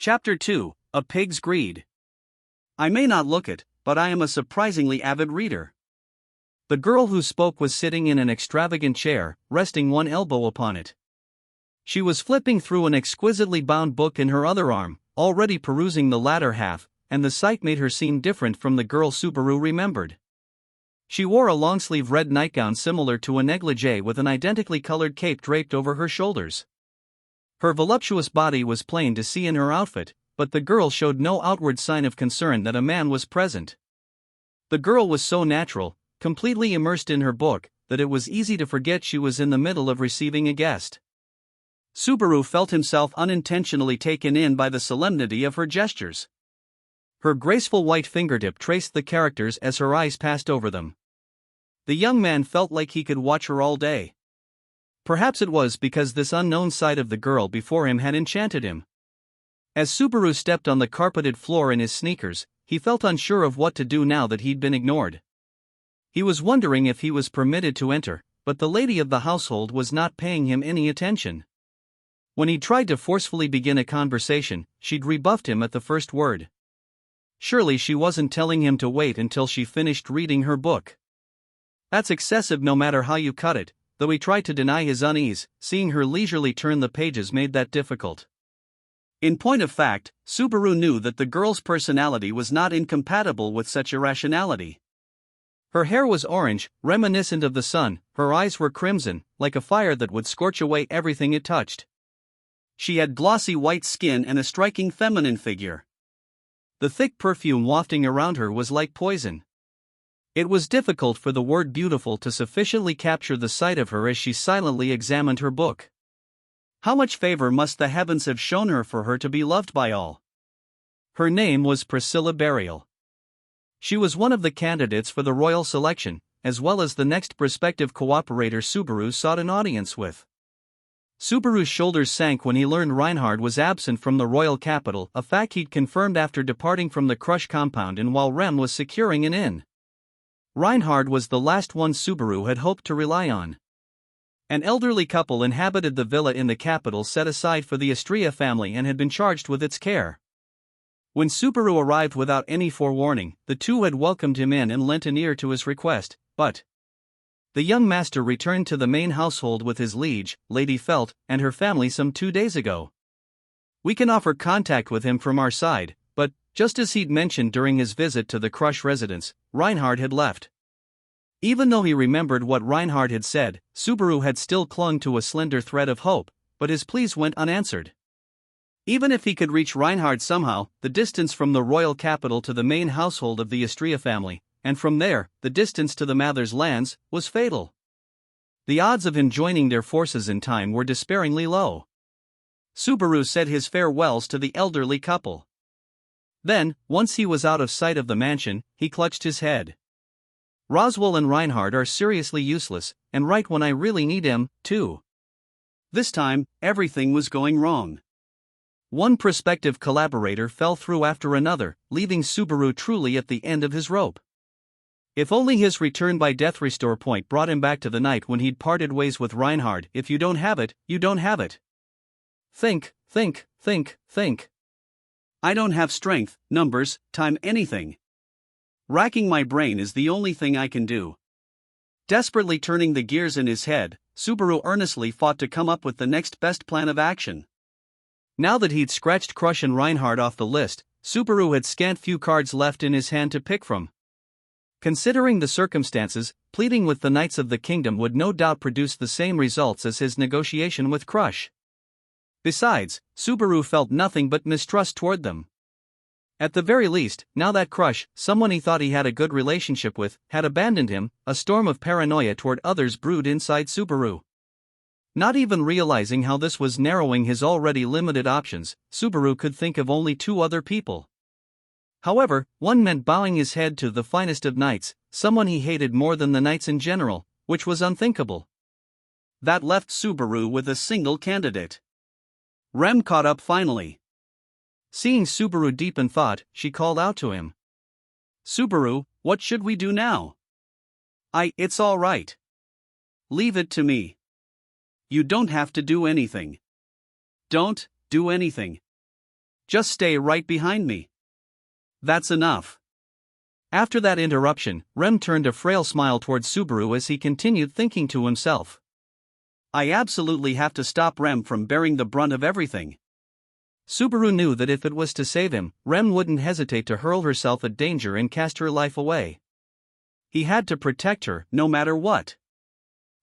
Chapter 2, A Pig's Greed. I may not look it, but I am a surprisingly avid reader. The girl who spoke was sitting in an extravagant chair, resting one elbow upon it. She was flipping through an exquisitely bound book in her other arm, already perusing the latter half, and the sight made her seem different from the girl Subaru remembered. She wore a long-sleeve red nightgown similar to a negligee with an identically colored cape draped over her shoulders. Her voluptuous body was plain to see in her outfit, but the girl showed no outward sign of concern that a man was present. The girl was so natural, completely immersed in her book, that it was easy to forget she was in the middle of receiving a guest. Subaru felt himself unintentionally taken in by the solemnity of her gestures. Her graceful white fingertip traced the characters as her eyes passed over them. The young man felt like he could watch her all day. Perhaps it was because this unknown side of the girl before him had enchanted him. As Subaru stepped on the carpeted floor in his sneakers, he felt unsure of what to do now that he'd been ignored. He was wondering if he was permitted to enter, but the lady of the household was not paying him any attention. When he tried to forcefully begin a conversation, she'd rebuffed him at the first word. Surely she wasn't telling him to wait until she finished reading her book. That's excessive no matter how you cut it. Though he tried to deny his unease, seeing her leisurely turn the pages made that difficult. In point of fact, Subaru knew that the girl's personality was not incompatible with such irrationality. Her hair was orange, reminiscent of the sun, her eyes were crimson, like a fire that would scorch away everything it touched. She had glossy white skin and a striking feminine figure. The thick perfume wafting around her was like poison. It was difficult for the word beautiful to sufficiently capture the sight of her as she silently examined her book. How much favor must the heavens have shown her for her to be loved by all? Her name was Priscilla Burial. She was one of the candidates for the royal selection, as well as the next prospective cooperator Subaru sought an audience with. Subaru's shoulders sank when he learned Reinhard was absent from the royal capital, a fact he'd confirmed after departing from the Crush compound and while Rem was securing an inn. Reinhard was the last one Subaru had hoped to rely on. An elderly couple inhabited the villa in the capital set aside for the Astria family and had been charged with its care. When Subaru arrived without any forewarning, the two had welcomed him in and lent an ear to his request, but the young master returned to the main household with his liege, Lady Felt, and her family some 2 days ago. We can offer contact with him from our side, but, just as he'd mentioned during his visit to the Crush residence, Reinhard had left. Even though he remembered what Reinhard had said, Subaru had still clung to a slender thread of hope, but his pleas went unanswered. Even if he could reach Reinhard somehow, the distance from the royal capital to the main household of the Astria family, and from there, the distance to the Mather's lands, was fatal. The odds of him joining their forces in time were despairingly low. Subaru said his farewells to the elderly couple. Then, once he was out of sight of the mansion, he clutched his head. Roswell and Reinhard are seriously useless, and right when I really need him, too. This time, everything was going wrong. One prospective collaborator fell through after another, leaving Subaru truly at the end of his rope. If only his return by death restore point brought him back to the night when he'd parted ways with Reinhard. If you don't have it, you don't have it. Think. I don't have strength, numbers, time, anything. Racking my brain is the only thing I can do. Desperately turning the gears in his head, Subaru earnestly fought to come up with the next best plan of action. Now that he'd scratched Crush and Reinhard off the list, Subaru had scant few cards left in his hand to pick from. Considering the circumstances, pleading with the Knights of the Kingdom would no doubt produce the same results as his negotiation with Crush. Besides, Subaru felt nothing but mistrust toward them. At the very least, now that Crush, someone he thought he had a good relationship with, had abandoned him, a storm of paranoia toward others brewed inside Subaru. Not even realizing how this was narrowing his already limited options, Subaru could think of only 2 other people. However, one meant bowing his head to the finest of knights, someone he hated more than the knights in general, which was unthinkable. That left Subaru with a single candidate. Rem caught up finally. Seeing Subaru deep in thought, she called out to him. Subaru, what should we do now? It's all right. Leave it to me. You don't have to do anything. Don't do anything. Just stay right behind me. That's enough. After that interruption, Rem turned a frail smile towards Subaru as he continued thinking to himself. I absolutely have to stop Rem from bearing the brunt of everything. Subaru knew that if it was to save him, Rem wouldn't hesitate to hurl herself at danger and cast her life away. He had to protect her, no matter what.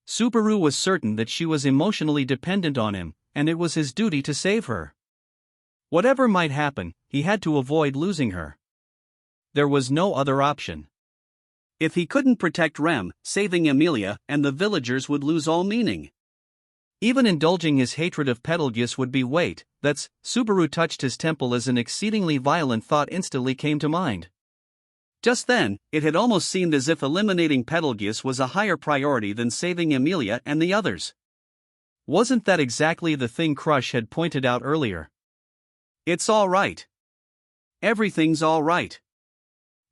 Subaru was certain that she was emotionally dependent on him, and it was his duty to save her. Whatever might happen, he had to avoid losing her. There was no other option. If he couldn't protect Rem, saving Amelia and the villagers would lose all meaning. Even indulging his hatred of Betelgeuse would be wait, that's. Subaru touched his temple as an exceedingly violent thought instantly came to mind. Just then, it had almost seemed as if eliminating Betelgeuse was a higher priority than saving Amelia and the others. Wasn't that exactly the thing Crush had pointed out earlier? It's all right. Everything's all right.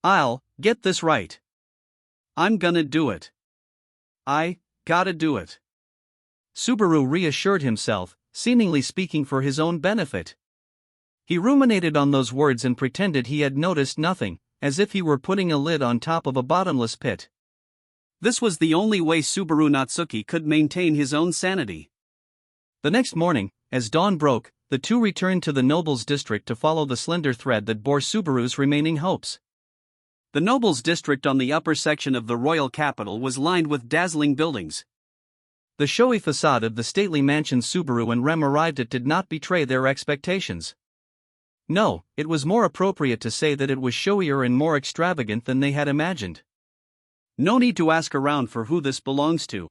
I'll get this right. I'm gonna do it. I gotta do it. Subaru reassured himself, seemingly speaking for his own benefit. He ruminated on those words and pretended he had noticed nothing, as if he were putting a lid on top of a bottomless pit. This was the only way Subaru Natsuki could maintain his own sanity. The next morning, as dawn broke, the two returned to the Nobles District to follow the slender thread that bore Subaru's remaining hopes. The Nobles District on the upper section of the royal capital was lined with dazzling buildings. The showy facade of the stately mansion Subaru and Rem arrived at did not betray their expectations. No, it was more appropriate to say that it was showier and more extravagant than they had imagined. No need to ask around for who this belongs to.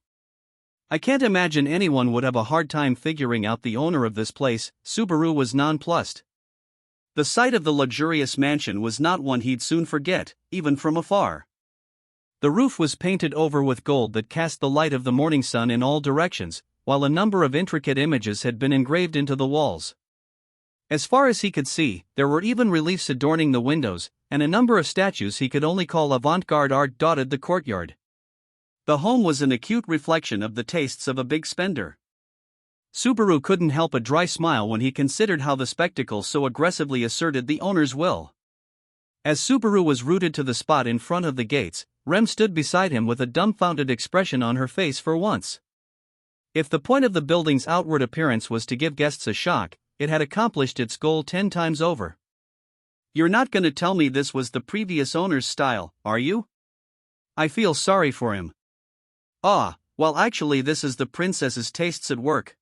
I can't imagine anyone would have a hard time figuring out the owner of this place. Subaru was nonplussed. The sight of the luxurious mansion was not one he'd soon forget, even from afar. The roof was painted over with gold that cast the light of the morning sun in all directions, while a number of intricate images had been engraved into the walls. As far as he could see, there were even reliefs adorning the windows, and a number of statues he could only call avant-garde art dotted the courtyard. The home was an acute reflection of the tastes of a big spender. Subaru couldn't help a dry smile when he considered how the spectacle so aggressively asserted the owner's will. As Subaru was rooted to the spot in front of the gates, Rem stood beside him with a dumbfounded expression on her face for once. If the point of the building's outward appearance was to give guests a shock, it had accomplished its goal 10 times over. You're not gonna tell me this was the previous owner's style, are you? I feel sorry for him. Ah, well actually this is the princess's tastes at work.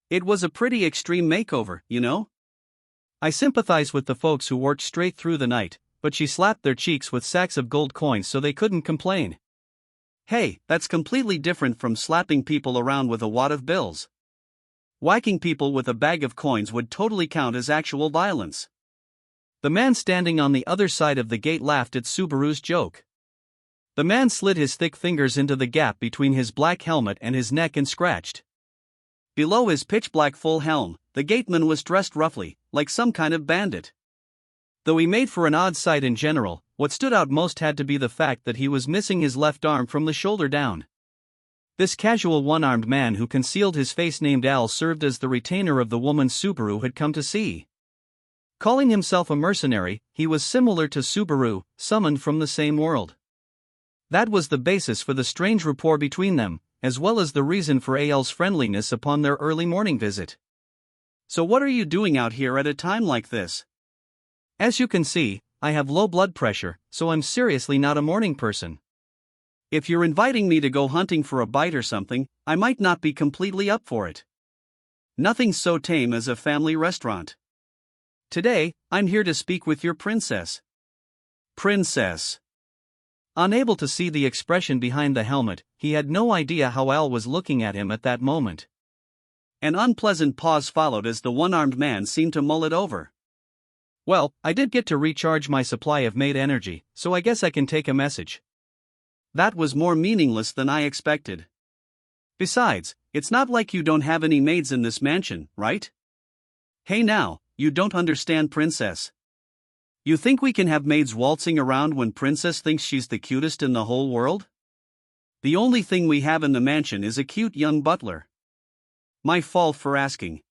It was a pretty extreme makeover, you know? I sympathize with the folks who worked straight through the night, but she slapped their cheeks with sacks of gold coins so they couldn't complain. Hey, that's completely different from slapping people around with a wad of bills. Whacking people with a bag of coins would totally count as actual violence. The man standing on the other side of the gate laughed at Subaru's joke. The man slid his thick fingers into the gap between his black helmet and his neck and scratched. Below his pitch-black full helm, the gateman was dressed roughly, like some kind of bandit. Though he made for an odd sight in general, what stood out most had to be the fact that he was missing his left arm from the shoulder down. This casual one-armed man who concealed his face named Al served as the retainer of the woman Subaru had come to see. Calling himself a mercenary, he was similar to Subaru, summoned from the same world. That was the basis for the strange rapport between them, as well as the reason for Al's friendliness upon their early morning visit. So what are you doing out here at a time like this? As you can see, I have low blood pressure, so I'm seriously not a morning person. If you're inviting me to go hunting for a bite or something, I might not be completely up for it. Nothing's so tame as a family restaurant. Today, I'm here to speak with your princess. Princess. Unable to see the expression behind the helmet, he had no idea how Al was looking at him at that moment. An unpleasant pause followed as the one-armed man seemed to mull it over. Well, I did get to recharge my supply of maid energy, so I guess I can take a message. That was more meaningless than I expected. Besides, it's not like you don't have any maids in this mansion, right? Hey now, you don't understand, princess. You think we can have maids waltzing around when princess thinks she's the cutest in the whole world? The only thing we have in the mansion is a cute young butler. My fault for asking.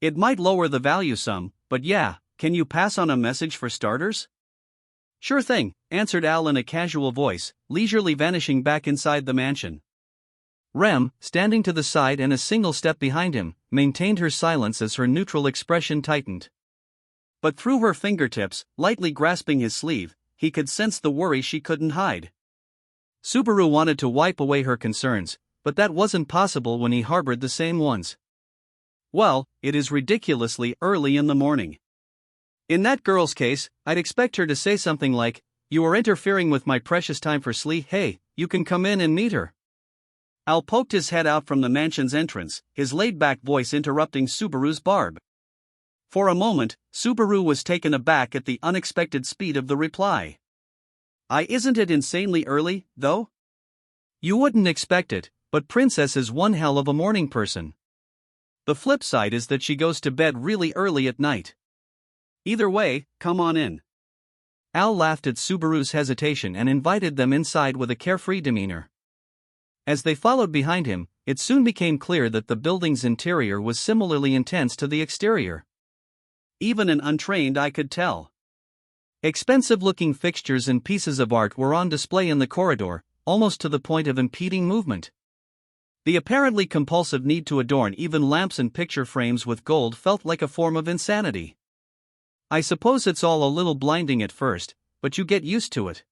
It might lower the value some, but yeah, can you pass on a message for starters? Sure thing, answered Al in a casual voice, leisurely vanishing back inside the mansion. Rem, standing to the side and a single step behind him, maintained her silence as her neutral expression tightened. But through her fingertips, lightly grasping his sleeve, he could sense the worry she couldn't hide. Subaru wanted to wipe away her concerns, but that wasn't possible when he harbored the same ones. Well, it is ridiculously early in the morning. In that girl's case, I'd expect her to say something like, "You are interfering with my precious time for sleep. Hey, you can come in and meet her." Al poked his head out from the mansion's entrance, his laid-back voice interrupting Subaru's barb. For a moment, Subaru was taken aback at the unexpected speed of the reply. Isn't it insanely early, though? You wouldn't expect it, but Princess is one hell of a morning person. The flip side is that she goes to bed really early at night. Either way, come on in. Al laughed at Subaru's hesitation and invited them inside with a carefree demeanor. As they followed behind him, it soon became clear that the building's interior was similarly intense to the exterior. Even an untrained eye could tell. Expensive-looking fixtures and pieces of art were on display in the corridor, almost to the point of impeding movement. The apparently compulsive need to adorn even lamps and picture frames with gold felt like a form of insanity. I suppose it's all a little blinding at first, but you get used to it.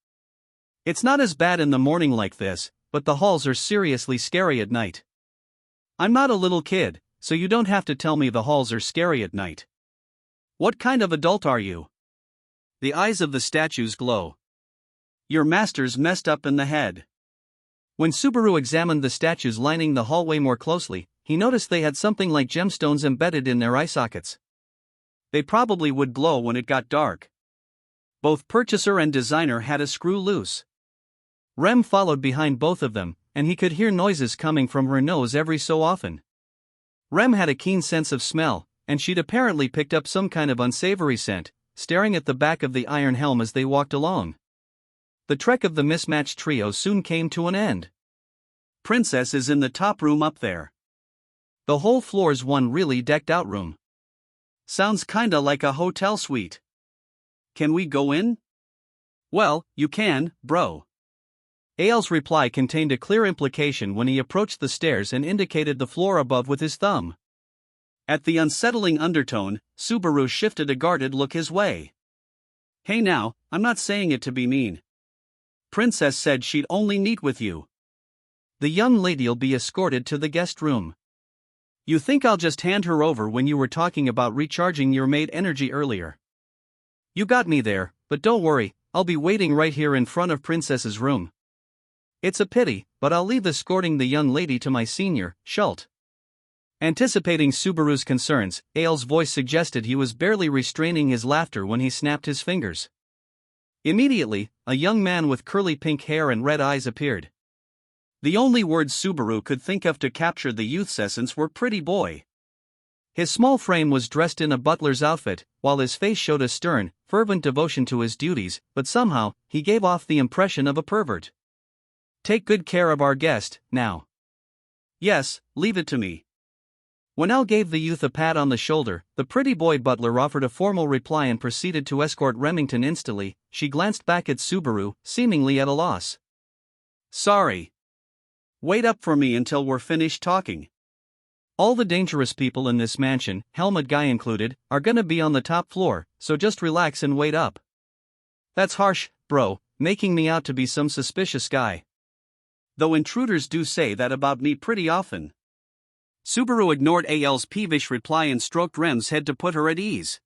It's not as bad in the morning like this, but the halls are seriously scary at night. I'm not a little kid, so you don't have to tell me the halls are scary at night. What kind of adult are you? The eyes of the statues glow. Your master's messed up in the head. When Subaru examined the statues lining the hallway more closely, he noticed they had something like gemstones embedded in their eye sockets. They probably would glow when it got dark. Both purchaser and designer had a screw loose. Rem followed behind both of them, and he could hear noises coming from her nose every so often. Rem had a keen sense of smell, and she'd apparently picked up some kind of unsavory scent, staring at the back of the iron helm as they walked along. The trek of the mismatched trio soon came to an end. Princess is in the top room up there. The whole floor's one really decked-out room. Sounds kinda like a hotel suite. Can we go in? Well, you can, bro. Ael's reply contained a clear implication when he approached the stairs and indicated the floor above with his thumb. At the unsettling undertone, Subaru shifted a guarded look his way. Hey now, I'm not saying it to be mean. Princess said she'd only meet with you. The young lady'll be escorted to the guest room. You think I'll just hand her over when you were talking about recharging your maid energy earlier? You got me there, but don't worry, I'll be waiting right here in front of Princess's room. It's a pity, but I'll leave escorting the young lady to my senior, Schult. Anticipating Subaru's concerns, Ael's voice suggested he was barely restraining his laughter when he snapped his fingers. Immediately, a young man with curly pink hair and red eyes appeared. The only words Subaru could think of to capture the youth's essence were pretty boy. His small frame was dressed in a butler's outfit, while his face showed a stern, fervent devotion to his duties, but somehow, he gave off the impression of a pervert. Take good care of our guest, now. Yes, leave it to me. When Al gave the youth a pat on the shoulder, the pretty boy butler offered a formal reply and proceeded to escort Remington instantly. She glanced back at Subaru, seemingly at a loss. Sorry. Wait up for me until we're finished talking. All the dangerous people in this mansion, helmet guy included, are gonna be on the top floor, so just relax and wait up. That's harsh, bro, making me out to be some suspicious guy. Though intruders do say that about me pretty often. Subaru ignored Ael's peevish reply and stroked Rem's head to put her at ease.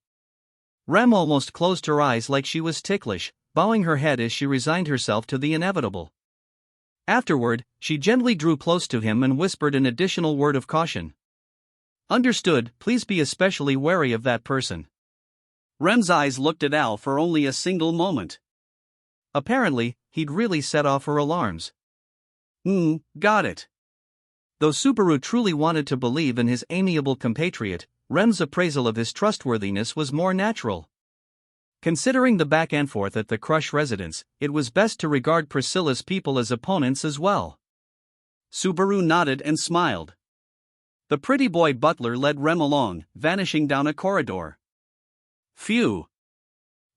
Rem almost closed her eyes like she was ticklish, bowing her head as she resigned herself to the inevitable. Afterward, she gently drew close to him and whispered an additional word of caution. Understood, please be especially wary of that person. Rem's eyes looked at Al for only a single moment. Apparently, he'd really set off her alarms. Got it. Though Subaru truly wanted to believe in his amiable compatriot, Rem's appraisal of his trustworthiness was more natural. Considering the back and forth at the Crush residence, it was best to regard Priscilla's people as opponents as well. Subaru nodded and smiled. The pretty boy butler led Rem along, vanishing down a corridor. Phew.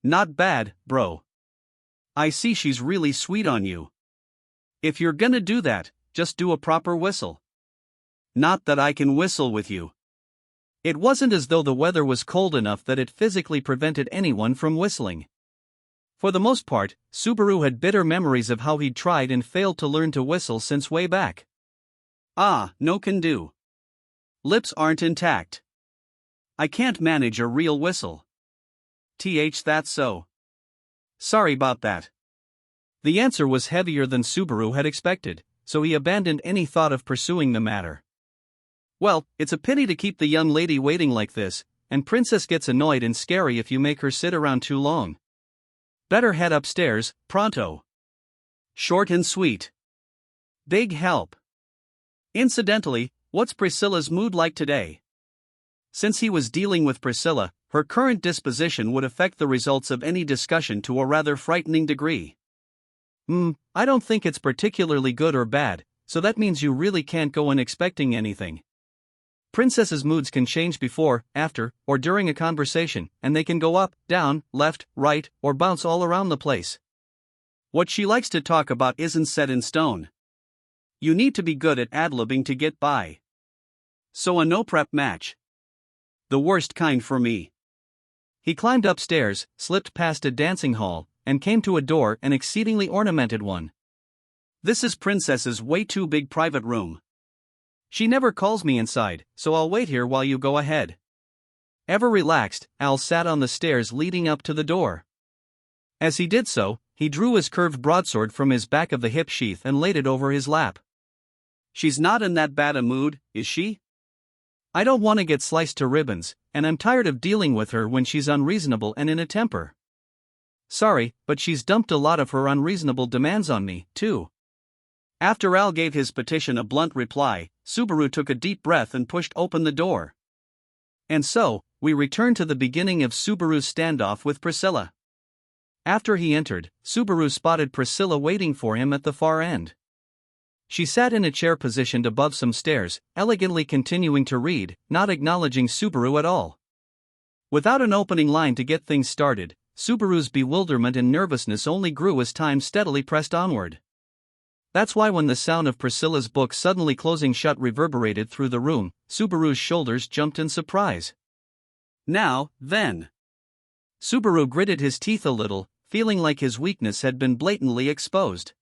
Not bad, bro. I see she's really sweet on you. If you're gonna do that, just do a proper whistle. Not that I can whistle with you. It wasn't as though the weather was cold enough that it physically prevented anyone from whistling. For the most part, Subaru had bitter memories of how he'd tried and failed to learn to whistle since way back. Ah, no can do. Lips aren't intact. I can't manage a real whistle. That's so. Sorry about that. The answer was heavier than Subaru had expected, so he abandoned any thought of pursuing the matter. Well, it's a pity to keep the young lady waiting like this, and Princess gets annoyed and scary if you make her sit around too long. Better head upstairs, pronto. Short and sweet. Big help. Incidentally, what's Priscilla's mood like today? Since he was dealing with Priscilla, her current disposition would affect the results of any discussion to a rather frightening degree. I don't think it's particularly good or bad, so that means you really can't go in expecting anything. Princesses' moods can change before, after, or during a conversation, and they can go up, down, left, right, or bounce all around the place. What she likes to talk about isn't set in stone. You need to be good at ad-libbing to get by. So a no-prep match. The worst kind for me. He climbed upstairs, slipped past a dancing hall, and came to a door, an exceedingly ornamented one. This is Princess's way too big private room. She never calls me inside, so I'll wait here while you go ahead. Ever relaxed, Al sat on the stairs leading up to the door. As he did so, he drew his curved broadsword from his back of the hip sheath and laid it over his lap. She's not in that bad a mood, is she? I don't want to get sliced to ribbons, and I'm tired of dealing with her when she's unreasonable and in a temper. Sorry, but she's dumped a lot of her unreasonable demands on me, too. After Al gave his petition a blunt reply, Subaru took a deep breath and pushed open the door. And so, we return to the beginning of Subaru's standoff with Priscilla. After he entered, Subaru spotted Priscilla waiting for him at the far end. She sat in a chair positioned above some stairs, elegantly continuing to read, not acknowledging Subaru at all. Without an opening line to get things started, Subaru's bewilderment and nervousness only grew as time steadily pressed onward. That's why when the sound of Priscilla's book suddenly closing shut reverberated through the room, Subaru's shoulders jumped in surprise. Now, then. Subaru gritted his teeth a little, feeling like his weakness had been blatantly exposed.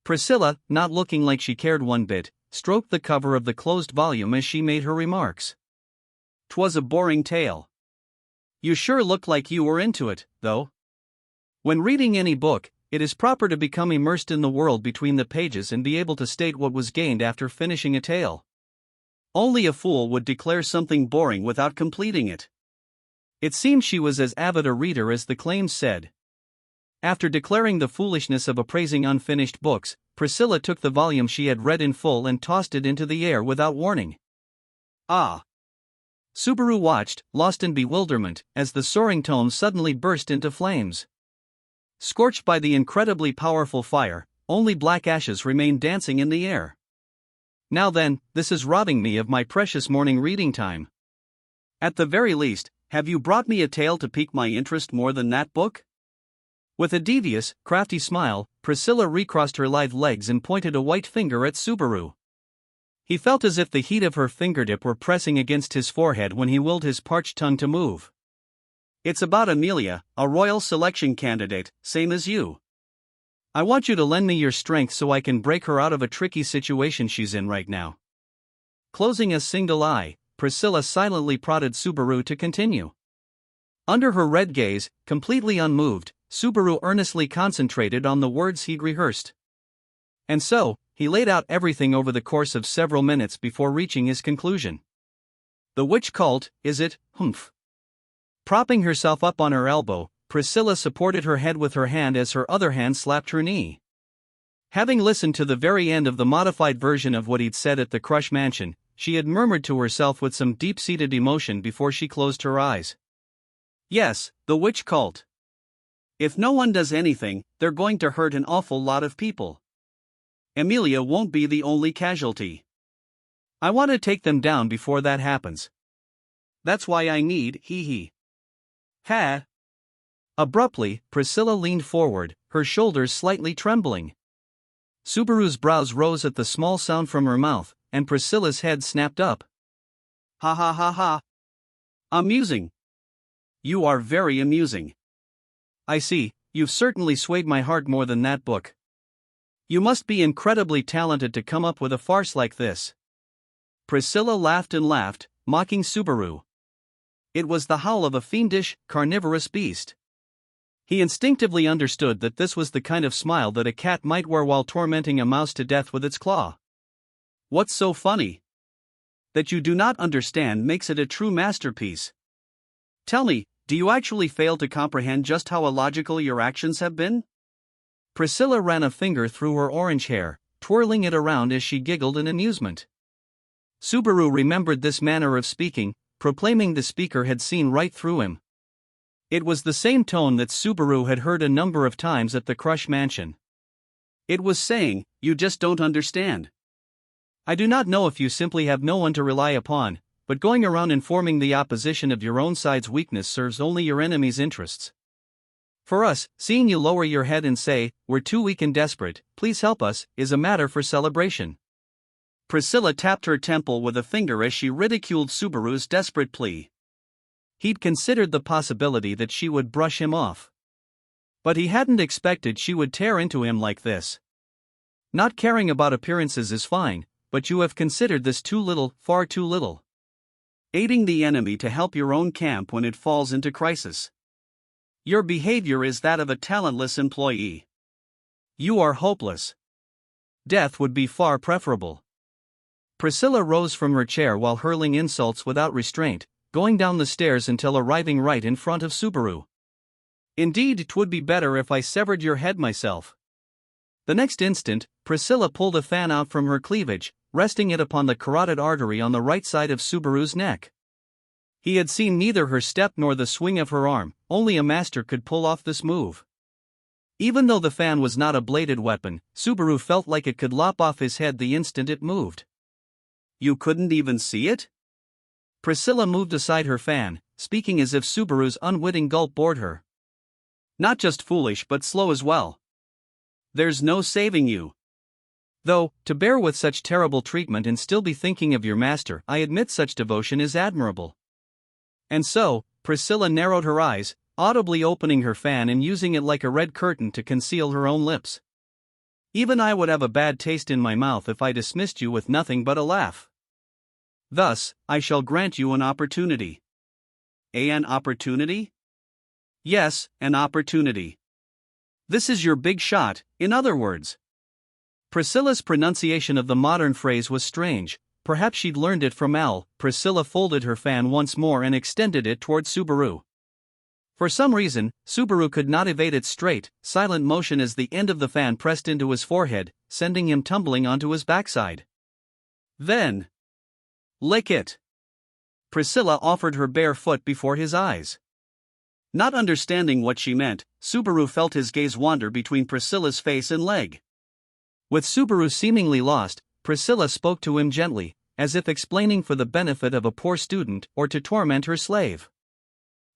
Priscilla, not looking like she cared one bit, stroked the cover of the closed volume as she made her remarks. "'Twas a boring tale. You sure looked like you were into it, though. When reading any book, it is proper to become immersed in the world between the pages and be able to state what was gained after finishing a tale. Only a fool would declare something boring without completing it." It seemed she was as avid a reader as the claims said. After declaring the foolishness of appraising unfinished books, Priscilla took the volume she had read in full and tossed it into the air without warning. Ah! Subaru watched, lost in bewilderment, as the soaring tome suddenly burst into flames. Scorched by the incredibly powerful fire, only black ashes remained dancing in the air. Now then, this is robbing me of my precious morning reading time. At the very least, have you brought me a tale to pique my interest more than that book? With a devious, crafty smile, Priscilla recrossed her lithe legs and pointed a white finger at Subaru. He felt as if the heat of her fingertip were pressing against his forehead when he willed his parched tongue to move. "It's about Amelia, a royal selection candidate, same as you. I want you to lend me your strength so I can break her out of a tricky situation she's in right now." Closing a single eye, Priscilla silently prodded Subaru to continue. Under her red gaze, completely unmoved, Subaru earnestly concentrated on the words he'd rehearsed. And so, he laid out everything over the course of several minutes before reaching his conclusion. "The witch cult, is it? Humph." Propping herself up on her elbow, Priscilla supported her head with her hand as her other hand slapped her knee. Having listened to the very end of the modified version of what he'd said at the Crush Mansion, she had murmured to herself with some deep-seated emotion before she closed her eyes. Yes, the witch cult. If no one does anything, they're going to hurt an awful lot of people. Amelia won't be the only casualty. I want to take them down before that happens. That's why I need, hee. Ha! Abruptly, Priscilla leaned forward, her shoulders slightly trembling. Subaru's brows rose at the small sound from her mouth, and Priscilla's head snapped up. Ha ha ha ha! Amusing! You are very amusing. I see, you've certainly swayed my heart more than that book. You must be incredibly talented to come up with a farce like this. Priscilla laughed and laughed, mocking Subaru. It was the howl of a fiendish, carnivorous beast. He instinctively understood that this was the kind of smile that a cat might wear while tormenting a mouse to death with its claw. What's so funny? That you do not understand makes it a true masterpiece. Tell me, do you actually fail to comprehend just how illogical your actions have been? Priscilla ran a finger through her orange hair, twirling it around as she giggled in amusement. Subaru remembered this manner of speaking, proclaiming the speaker had seen right through him. It was the same tone that Subaru had heard a number of times at the Crush mansion. It was saying, "You just don't understand. I do not know if you simply have no one to rely upon, but going around informing the opposition of your own side's weakness serves only your enemy's interests. For us, seeing you lower your head and say, 'We're too weak and desperate, please help us,' is a matter for celebration." Priscilla tapped her temple with a finger as she ridiculed Subaru's desperate plea. He'd considered the possibility that she would brush him off. But he hadn't expected she would tear into him like this. Not caring about appearances is fine, but you have considered this too little, far too little. Aiding the enemy to help your own camp when it falls into crisis. Your behavior is that of a talentless employee. You are hopeless. Death would be far preferable. Priscilla rose from her chair while hurling insults without restraint, going down the stairs until arriving right in front of Subaru. Indeed, 'twould be better if I severed your head myself. The next instant, Priscilla pulled a fan out from her cleavage, resting it upon the carotid artery on the right side of Subaru's neck. He had seen neither her step nor the swing of her arm, only a master could pull off this move. Even though the fan was not a bladed weapon, Subaru felt like it could lop off his head the instant it moved. You couldn't even see it? Priscilla moved aside her fan, speaking as if Subaru's unwitting gulp bored her. Not just foolish but slow as well. There's no saving you. Though, to bear with such terrible treatment and still be thinking of your master, I admit such devotion is admirable. And so, Priscilla narrowed her eyes, audibly opening her fan and using it like a red curtain to conceal her own lips. Even I would have a bad taste in my mouth if I dismissed you with nothing but a laugh. Thus, I shall grant you an opportunity. An opportunity? Yes, an opportunity. This is your big shot, in other words. Priscilla's pronunciation of the modern phrase was strange, perhaps she'd learned it from Al. Priscilla folded her fan once more and extended it toward Subaru. For some reason, Subaru could not evade its straight, silent motion as the end of the fan pressed into his forehead, sending him tumbling onto his backside. Then, lick it. Priscilla offered her bare foot before his eyes. Not understanding what she meant, Subaru felt his gaze wander between Priscilla's face and leg. With Subaru seemingly lost, Priscilla spoke to him gently, as if explaining for the benefit of a poor student or to torment her slave.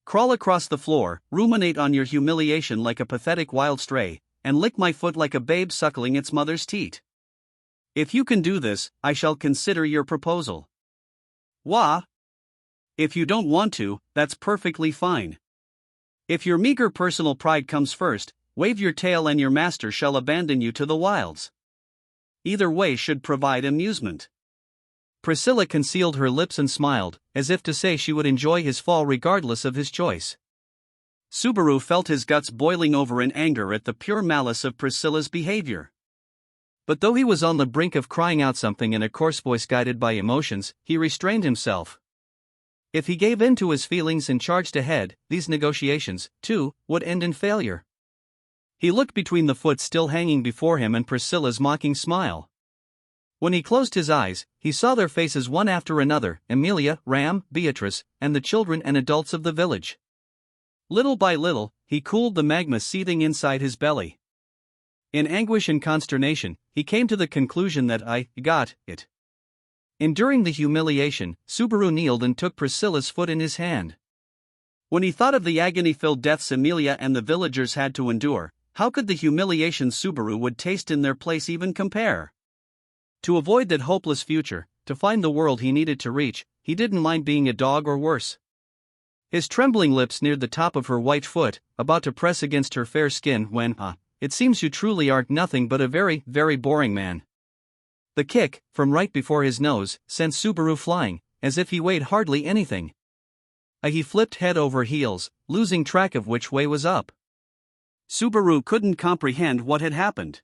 Crawl across the floor, ruminate on your humiliation like a pathetic wild stray, and lick my foot like a babe suckling its mother's teat. If you can do this, I shall consider your proposal. Wah! If you don't want to, that's perfectly fine. If your meager personal pride comes first, wave your tail and your master shall abandon you to the wilds. Either way should provide amusement. Priscilla concealed her lips and smiled, as if to say she would enjoy his fall regardless of his choice. Subaru felt his guts boiling over in anger at the pure malice of Priscilla's behavior. But though he was on the brink of crying out something in a coarse voice guided by emotions, he restrained himself. If he gave in to his feelings and charged ahead, these negotiations, too, would end in failure. He looked between the foot still hanging before him and Priscilla's mocking smile. When he closed his eyes, he saw their faces one after another, Amelia, Ram, Beatrice, and the children and adults of the village. Little by little, he cooled the magma seething inside his belly. In anguish and consternation, he came to the conclusion that I got it. Enduring the humiliation, Subaru kneeled and took Priscilla's foot in his hand. When he thought of the agony-filled deaths Emilia and the villagers had to endure, how could the humiliation Subaru would taste in their place even compare? To avoid that hopeless future, to find the world he needed to reach, he didn't mind being a dog or worse. His trembling lips neared the top of her white foot, about to press against her fair skin when, it seems you truly aren't nothing but a very, very boring man. The kick, from right before his nose, sent Subaru flying, as if he weighed hardly anything. He flipped head over heels, losing track of which way was up. Subaru couldn't comprehend what had happened.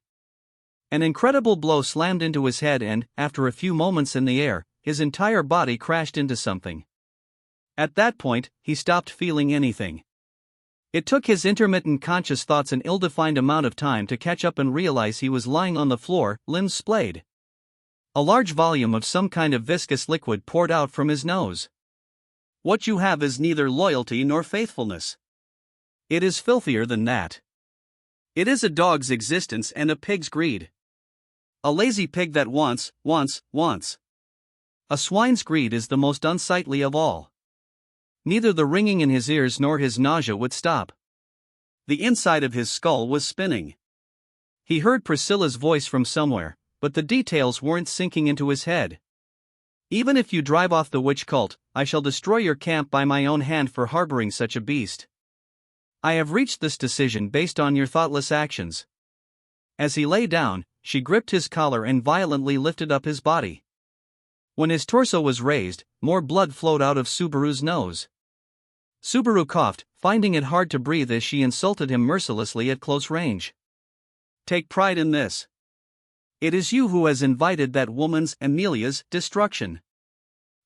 An incredible blow slammed into his head and, after a few moments in the air, his entire body crashed into something. At that point, he stopped feeling anything. It took his intermittent conscious thoughts an ill-defined amount of time to catch up and realize he was lying on the floor, limbs splayed. A large volume of some kind of viscous liquid poured out from his nose. What you have is neither loyalty nor faithfulness. It is filthier than that. It is a dog's existence and a pig's greed. A lazy pig that wants. A swine's greed is the most unsightly of all. Neither the ringing in his ears nor his nausea would stop. The inside of his skull was spinning. He heard Priscilla's voice from somewhere, but the details weren't sinking into his head. Even if you drive off the witch cult, I shall destroy your camp by my own hand for harboring such a beast. I have reached this decision based on your thoughtless actions. As he lay down, she gripped his collar and violently lifted up his body. When his torso was raised, more blood flowed out of Subaru's nose. Subaru coughed, finding it hard to breathe as she insulted him mercilessly at close range. Take pride in this. It is you who has invited that woman's, Emilia's, destruction.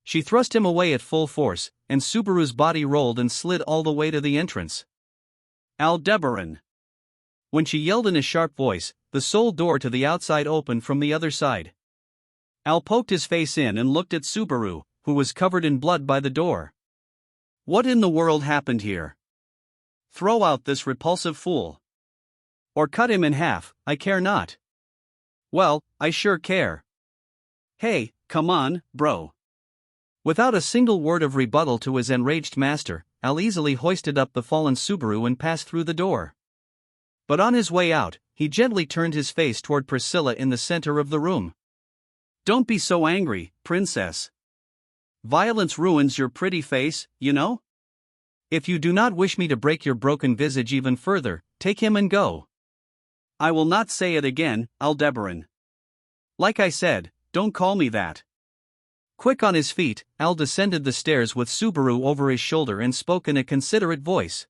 She thrust him away at full force, and Subaru's body rolled and slid all the way to the entrance. Aldebaran. When she yelled in a sharp voice, the sole door to the outside opened from the other side. Al poked his face in and looked at Subaru, who was covered in blood by the door. What in the world happened here? Throw out this repulsive fool. Or cut him in half, I care not. Well, I sure care. Hey, come on, bro. Without a single word of rebuttal to his enraged master, Al easily hoisted up the fallen Subaru and passed through the door. But on his way out, he gently turned his face toward Priscilla in the center of the room. Don't be so angry, princess. Violence ruins your pretty face, you know? If you do not wish me to break your broken visage even further, take him and go. I will not say it again, Aldebaran. Like I said, don't call me that. Quick on his feet, Al descended the stairs with Subaru over his shoulder and spoke in a considerate voice.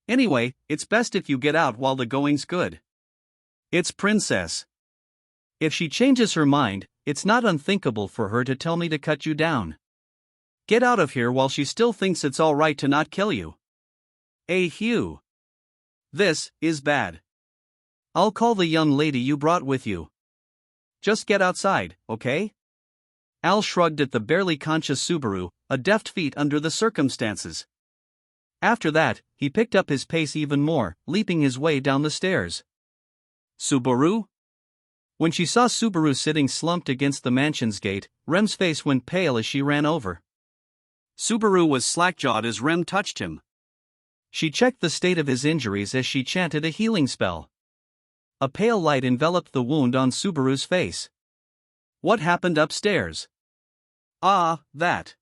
Anyway, it's best if you get out while the going's good. It's princess. If she changes her mind, it's not unthinkable for her to tell me to cut you down. Get out of here while she still thinks it's all right to not kill you. Hugh. This is bad. I'll call the young lady you brought with you. Just get outside, okay? Al shrugged at the barely conscious Subaru, a deft feat under the circumstances. After that, he picked up his pace even more, leaping his way down the stairs. Subaru? When she saw Subaru sitting slumped against the mansion's gate, Rem's face went pale as she ran over. Subaru was slack-jawed as Rem touched him. She checked the state of his injuries as she chanted a healing spell. A pale light enveloped the wound on Subaru's face. What happened upstairs? That.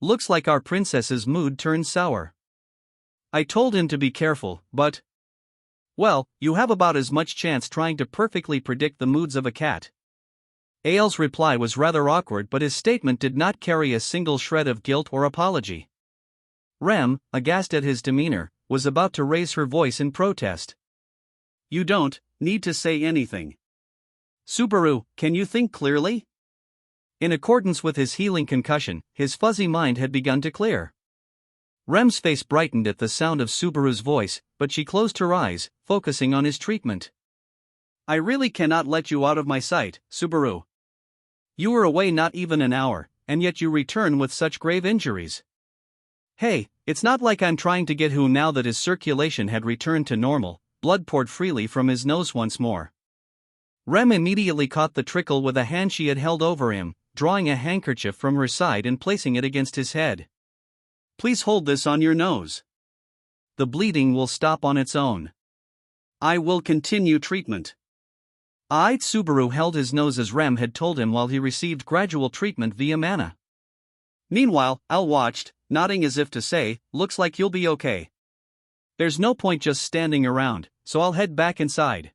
Looks like our princess's mood turned sour. I told him to be careful, but... Well, you have about as much chance trying to perfectly predict the moods of a cat. Al's reply was rather awkward, but his statement did not carry a single shred of guilt or apology. Rem, aghast at his demeanor, was about to raise her voice in protest. You don't need to say anything. Subaru, can you think clearly? In accordance with his healing concussion, his fuzzy mind had begun to clear. Rem's face brightened at the sound of Subaru's voice, but she closed her eyes, focusing on his treatment. I really cannot let you out of my sight, Subaru. You were away not even an hour, and yet you return with such grave injuries. Hey, it's not like I'm trying to get who now that his circulation had returned to normal, blood poured freely from his nose once more. Rem immediately caught the trickle with a hand she had held over him, drawing a handkerchief from her side and placing it against his head. Please hold this on your nose. The bleeding will stop on its own. I will continue treatment. Subaru held his nose as Rem had told him while he received gradual treatment via mana. Meanwhile, Al watched, nodding as if to say, looks like you'll be okay. There's no point just standing around, so I'll head back inside.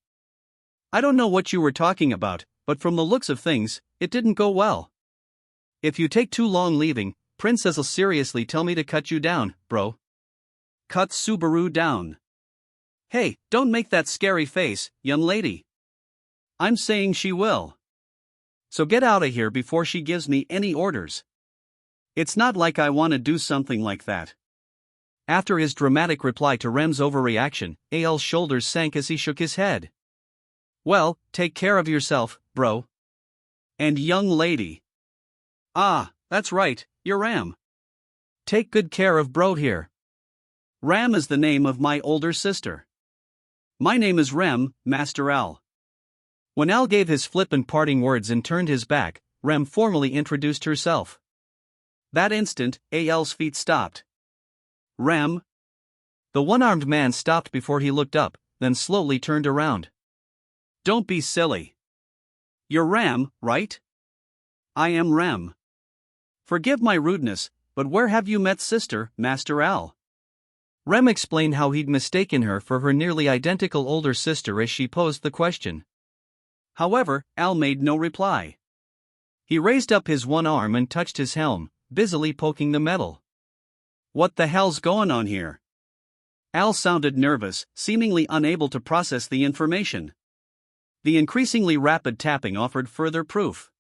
I don't know what you were talking about, but from the looks of things, it didn't go well. If you take too long leaving, Princess'll seriously tell me to cut you down, bro. Cut Subaru down. Hey, don't make that scary face, young lady. I'm saying she will. So get out of here before she gives me any orders. It's not like I want to do something like that. After his dramatic reply to Rem's overreaction, Al's shoulders sank as he shook his head. Well, take care of yourself, bro. And young lady. Ah, that's right, you're Ram. Take good care of bro here. Ram is the name of my older sister. My name is Rem, Master Al. When Al gave his flippant parting words and turned his back, Rem formally introduced herself. That instant, Al's feet stopped. Rem? The one-armed man stopped before he looked up, then slowly turned around. Don't be silly. You're Ram, right? I am Rem. Forgive my rudeness, but where have you met sister, Master Al? Rem explained how he'd mistaken her for her nearly identical older sister as she posed the question. However, Al made no reply. He raised up his one arm and touched his helm, busily poking the metal. What the hell's going on here? Al sounded nervous, seemingly unable to process the information. The increasingly rapid tapping offered further proof.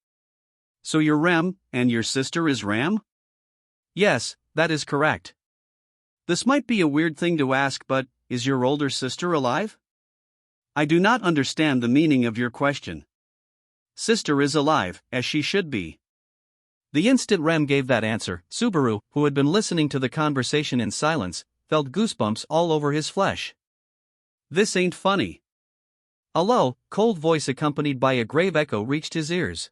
So you're Rem, and your sister is Ram? Yes, that is correct. This might be a weird thing to ask, but is your older sister alive? I do not understand the meaning of your question. Sister is alive, as she should be. The instant Rem gave that answer, Subaru, who had been listening to the conversation in silence, felt goosebumps all over his flesh. This ain't funny. A low, cold voice accompanied by a grave echo reached his ears.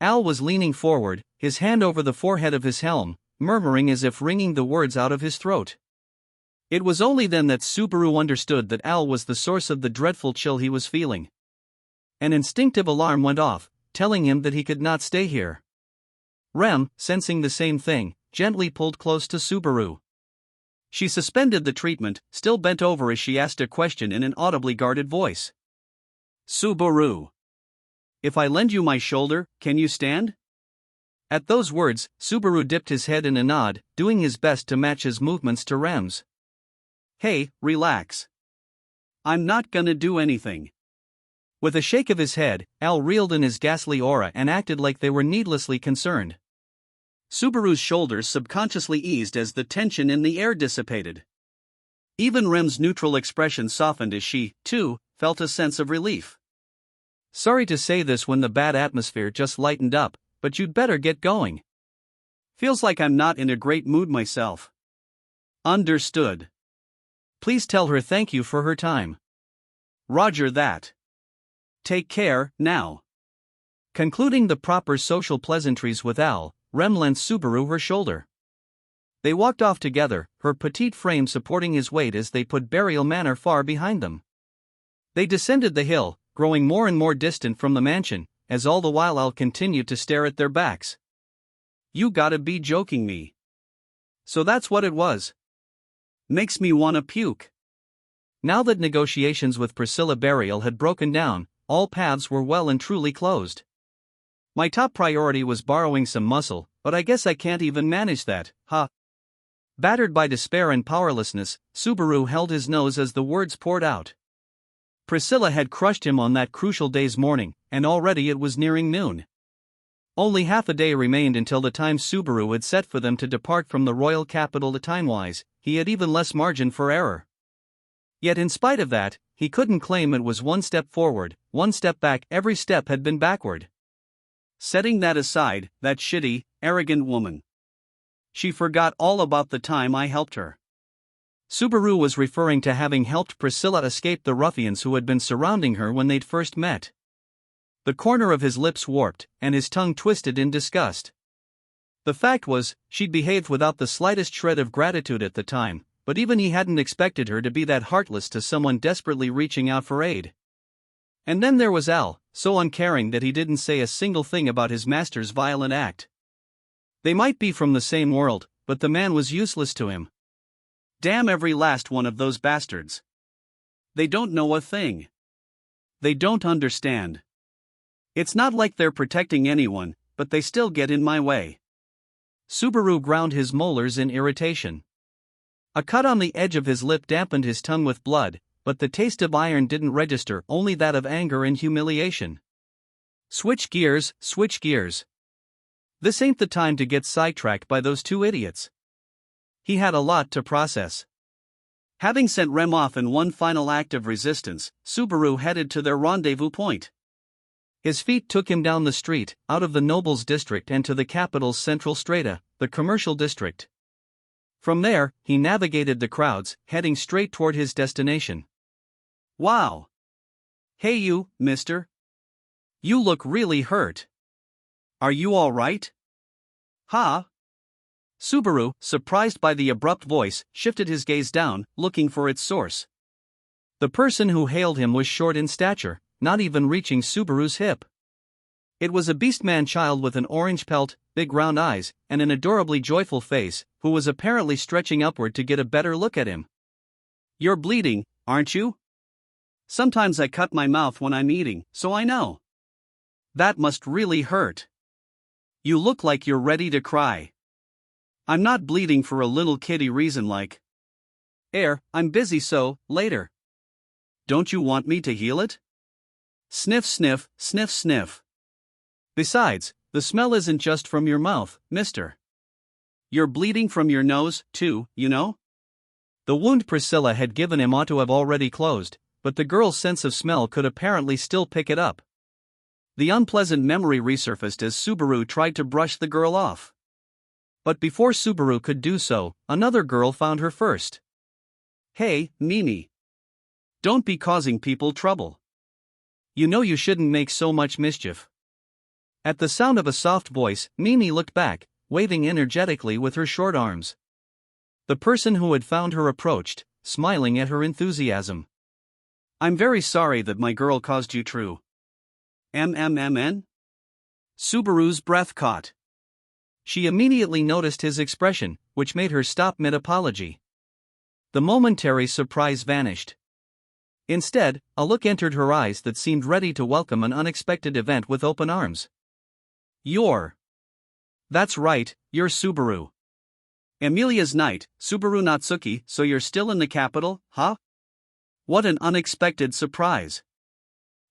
Al was leaning forward, his hand over the forehead of his helm, murmuring as if wringing the words out of his throat. It was only then that Subaru understood that Al was the source of the dreadful chill he was feeling. An instinctive alarm went off, telling him that he could not stay here. Rem, sensing the same thing, gently pulled close to Subaru. She suspended the treatment, still bent over as she asked a question in an audibly guarded voice. Subaru. If I lend you my shoulder, can you stand? At those words, Subaru dipped his head in a nod, doing his best to match his movements to Rem's. Hey, relax. I'm not gonna do anything. With a shake of his head, Al reeled in his ghastly aura and acted like they were needlessly concerned. Subaru's shoulders subconsciously eased as the tension in the air dissipated. Even Rem's neutral expression softened as she, too, felt a sense of relief. Sorry to say this when the bad atmosphere just lightened up, but you'd better get going. Feels like I'm not in a great mood myself. Understood. Please tell her thank you for her time. Roger that. Take care, now. Concluding the proper social pleasantries with Al, Rem lent Subaru her shoulder. They walked off together, her petite frame supporting his weight as they put Burial Manor far behind them. They descended the hill, growing more and more distant from the mansion, as all the while Al continued to stare at their backs. You gotta be joking me. So that's what it was. Makes me wanna puke. Now that negotiations with Priscilla Burial had broken down, all paths were well and truly closed. My top priority was borrowing some muscle, but I guess I can't even manage that, huh? Battered by despair and powerlessness, Subaru held his nose as the words poured out. Priscilla had crushed him on that crucial day's morning, and already it was nearing noon. Only half a day remained until the time Subaru had set for them to depart from the royal capital. Time-wise, he had even less margin for error. Yet in spite of that, he couldn't claim it was one step forward, one step back. Every step had been backward. Setting that aside, that shitty, arrogant woman. She forgot all about the time I helped her. Subaru was referring to having helped Priscilla escape the ruffians who had been surrounding her when they'd first met. The corner of his lips warped, and his tongue twisted in disgust. The fact was, she'd behaved without the slightest shred of gratitude at the time, but even he hadn't expected her to be that heartless to someone desperately reaching out for aid. And then there was Al, so uncaring that he didn't say a single thing about his master's violent act. They might be from the same world, but the man was useless to him. Damn every last one of those bastards. They don't know a thing. They don't understand. It's not like they're protecting anyone, but they still get in my way. Subaru ground his molars in irritation. A cut on the edge of his lip dampened his tongue with blood, but the taste of iron didn't register, only that of anger and humiliation. Switch gears, switch gears. This ain't the time to get sidetracked by those two idiots. He had a lot to process. Having sent Rem off in one final act of resistance, Subaru headed to their rendezvous point. His feet took him down the street, out of the Nobles district and to the capital's central strata, the commercial district. From there, he navigated the crowds, heading straight toward his destination. Wow! Hey you, mister. You look really hurt. Are you all right? Huh? Subaru, surprised by the abrupt voice, shifted his gaze down, looking for its source. The person who hailed him was short in stature, not even reaching Subaru's hip. It was a beastman child with an orange pelt, big round eyes, and an adorably joyful face, who was apparently stretching upward to get a better look at him. You're bleeding, aren't you? Sometimes I cut my mouth when I'm eating, so I know. That must really hurt. You look like you're ready to cry. I'm not bleeding for a little kiddie reason like. I'm busy so, later. Don't you want me to heal it? Sniff sniff, sniff sniff. Besides, the smell isn't just from your mouth, mister. You're bleeding from your nose, too, you know? The wound Priscilla had given him ought to have already closed, but the girl's sense of smell could apparently still pick it up. The unpleasant memory resurfaced as Subaru tried to brush the girl off. But before Subaru could do so, another girl found her first. Hey, Mimi. Don't be causing people trouble. You know you shouldn't make so much mischief. At the sound of a soft voice, Mimi looked back, waving energetically with her short arms. The person who had found her approached, smiling at her enthusiasm. I'm very sorry that my girl caused you true. MMMN? Subaru's breath caught. She immediately noticed his expression, which made her stop mid-apology. The momentary surprise vanished. Instead, a look entered her eyes that seemed ready to welcome an unexpected event with open arms. That's right, you're Subaru. Emilia's knight, Subaru Natsuki, so you're still in the capital, huh? What an unexpected surprise.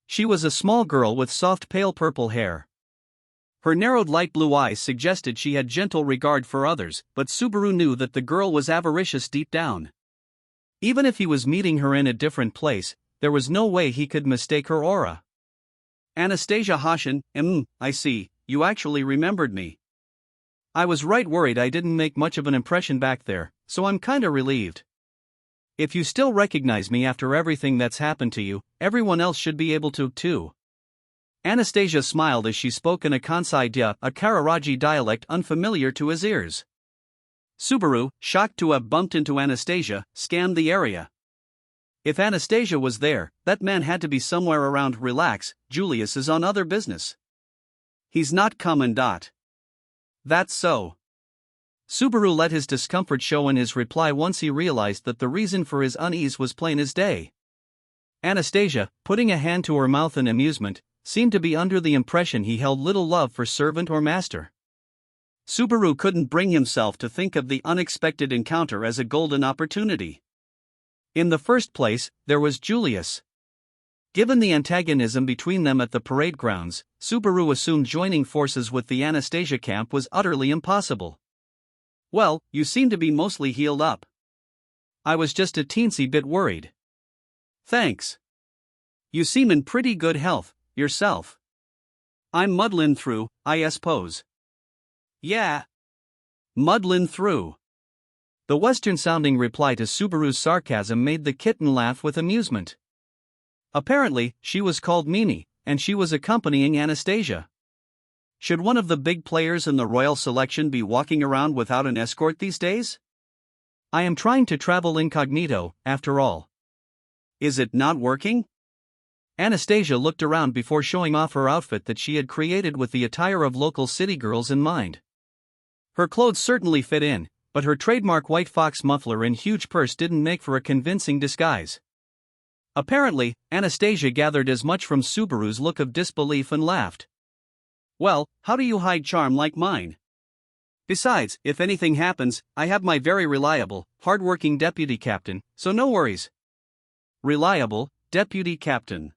She was a small girl with soft pale purple hair. Her narrowed light blue eyes suggested she had gentle regard for others, but Subaru knew that the girl was avaricious deep down. Even if he was meeting her in a different place, there was no way he could mistake her aura. Anastasia Hashin, I see, you actually remembered me. I was right worried I didn't make much of an impression back there, so I'm kinda relieved. If you still recognize me after everything that's happened to you, everyone else should be able to, too. Anastasia smiled as she spoke in a Kansai a Kararaji dialect unfamiliar to his ears. Subaru, shocked to have bumped into Anastasia, scanned the area. If Anastasia was there, that man had to be somewhere around. Relax, Julius is on other business. He's not coming. That's so. Subaru let his discomfort show in his reply once he realized that the reason for his unease was plain as day. Anastasia, putting a hand to her mouth in amusement, seemed to be under the impression he held little love for servant or master. Subaru couldn't bring himself to think of the unexpected encounter as a golden opportunity. In the first place, there was Julius. Given the antagonism between them at the parade grounds, Subaru assumed joining forces with the Anastasia camp was utterly impossible. Well, you seem to be mostly healed up. I was just a teensy bit worried. Thanks. You seem in pretty good health, yourself. I'm muddlin' through, I suppose. Yeah. Muddlin' through. The Western-sounding reply to Subaru's sarcasm made the kitten laugh with amusement. Apparently, she was called Mimi, and she was accompanying Anastasia. Should one of the big players in the royal selection be walking around without an escort these days? I am trying to travel incognito, after all. Is it not working? Anastasia looked around before showing off her outfit that she had created with the attire of local city girls in mind. Her clothes certainly fit in, but her trademark white fox muffler and huge purse didn't make for a convincing disguise. Apparently, Anastasia gathered as much from Subaru's look of disbelief and laughed. Well, how do you hide charm like mine? Besides, if anything happens, I have my very reliable, hard-working deputy captain, so no worries. Reliable, deputy captain.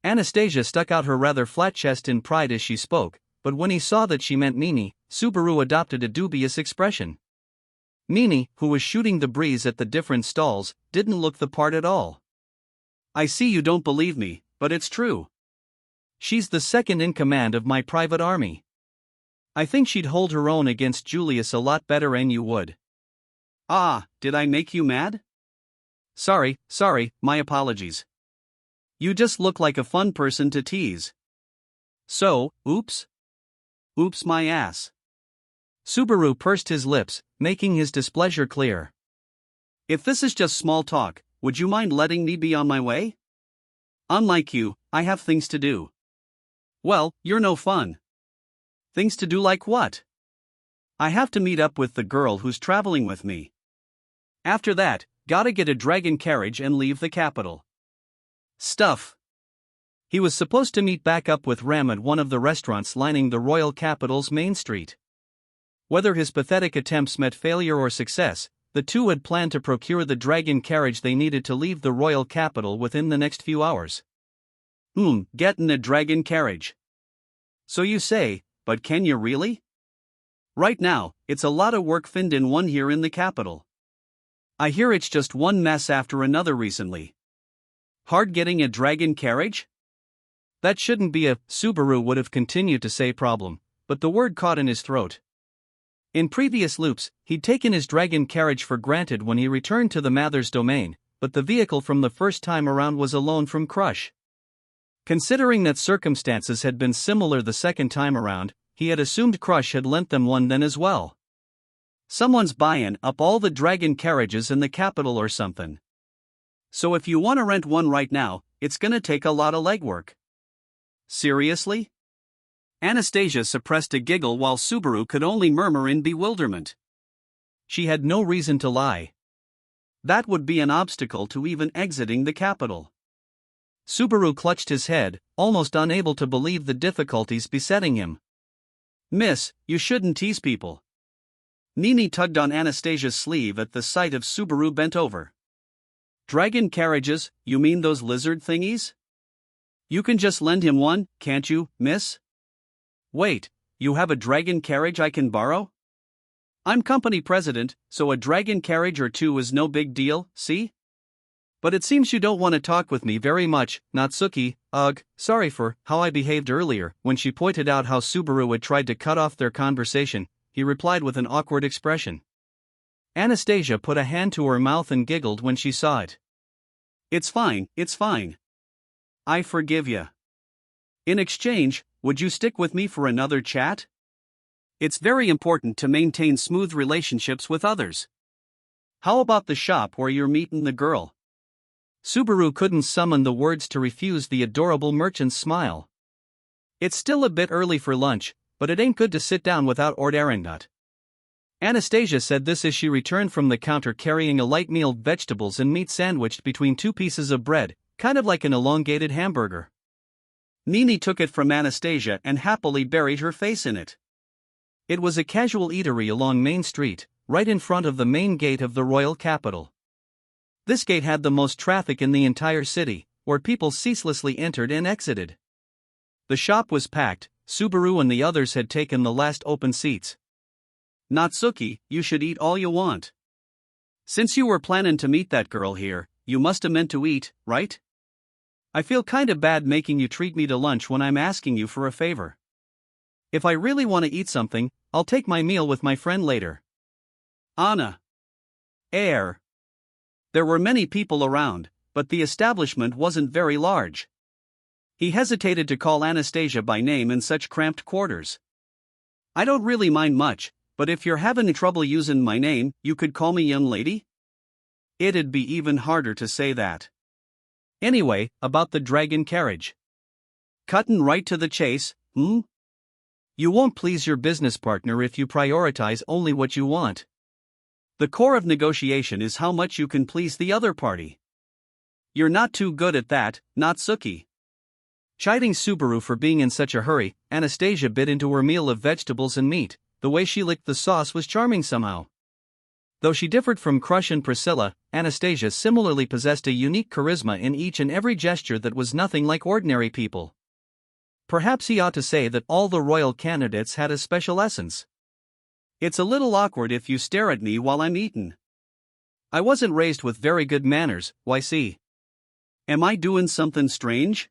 Anastasia stuck out her rather flat chest in pride as she spoke, but when he saw that she meant Mimi, Subaru adopted a dubious expression. Mimi, who was shooting the breeze at the different stalls, didn't look the part at all. I see you don't believe me, but it's true. She's the second in command of my private army. I think she'd hold her own against Julius a lot better than you would. Ah, did I make you mad? Sorry, my apologies. You just look like a fun person to tease. So, oops? Oops my ass. Subaru pursed his lips, making his displeasure clear. If this is just small talk, would you mind letting me be on my way? Unlike you, I have things to do. Well, you're no fun. Things to do like what? I have to meet up with the girl who's traveling with me. After that, gotta get a dragon carriage and leave the capital. Stuff. He was supposed to meet back up with Ram at one of the restaurants lining the royal capital's main street. Whether his pathetic attempts met failure or success, the two had planned to procure the dragon carriage they needed to leave the royal capital within the next few hours. Getting a dragon carriage. So you say, but can you really? Right now, it's a lot of work finned in one here in the capital. I hear it's just one mess after another recently. Hard getting a dragon carriage? That shouldn't be a, Subaru would have continued to say problem, but the word caught in his throat. In previous loops, he'd taken his dragon carriage for granted when he returned to the Mather's domain, but the vehicle from the first time around was a loan from Crush. Considering that circumstances had been similar the second time around, he had assumed Crush had lent them one then as well. Someone's buying up all the dragon carriages in the capital or something. So if you want to rent one right now, it's gonna take a lot of legwork. Seriously? Anastasia suppressed a giggle while Subaru could only murmur in bewilderment. She had no reason to lie. That would be an obstacle to even exiting the capital. Subaru clutched his head, almost unable to believe the difficulties besetting him. Miss, you shouldn't tease people. Nini tugged on Anastasia's sleeve at the sight of Subaru bent over. Dragon carriages, you mean those lizard thingies? You can just lend him one, can't you, miss? Wait, you have a dragon carriage I can borrow? I'm company president, so a dragon carriage or two is no big deal, see? But it seems you don't want to talk with me very much, Natsuki. Ugh, sorry for how I behaved earlier. When she pointed out how Subaru had tried to cut off their conversation, he replied with an awkward expression. Anastasia put a hand to her mouth and giggled when she saw it. It's fine. I forgive ya. In exchange, would you stick with me for another chat? It's very important to maintain smooth relationships with others. How about the shop where you're meeting the girl? Subaru couldn't summon the words to refuse the adorable merchant's smile. It's still a bit early for lunch, but it ain't good to sit down without ordering that. Anastasia said this as she returned from the counter carrying a light meal, vegetables and meat sandwiched between two pieces of bread, kind of like an elongated hamburger. Nini took it from Anastasia and happily buried her face in it. It was a casual eatery along Main Street, right in front of the main gate of the royal capital. This gate had the most traffic in the entire city, where people ceaselessly entered and exited. The shop was packed. Subaru and the others had taken the last open seats. Natsuki, you should eat all you want. Since you were planning to meet that girl here, you must have meant to eat, right? I feel kinda bad making you treat me to lunch when I'm asking you for a favor. If I really want to eat something, I'll take my meal with my friend later. Anna. Air. There were many people around, but the establishment wasn't very large. He hesitated to call Anastasia by name in such cramped quarters. I don't really mind much, but if you're having trouble using my name, you could call me young lady? It'd be even harder to say that. Anyway, about the dragon carriage. Cuttin' right to the chase, You won't please your business partner if you prioritize only what you want. The core of negotiation is how much you can please the other party. You're not too good at that, Natsuki. Chiding Subaru for being in such a hurry, Anastasia bit into her meal of vegetables and meat. The way she licked the sauce was charming somehow. Though she differed from Crush and Priscilla, Anastasia similarly possessed a unique charisma in each and every gesture that was nothing like ordinary people. Perhaps he ought to say that all the royal candidates had a special essence. It's a little awkward if you stare at me while I'm eatin'. I wasn't raised with very good manners, why see? Am I doing something strange?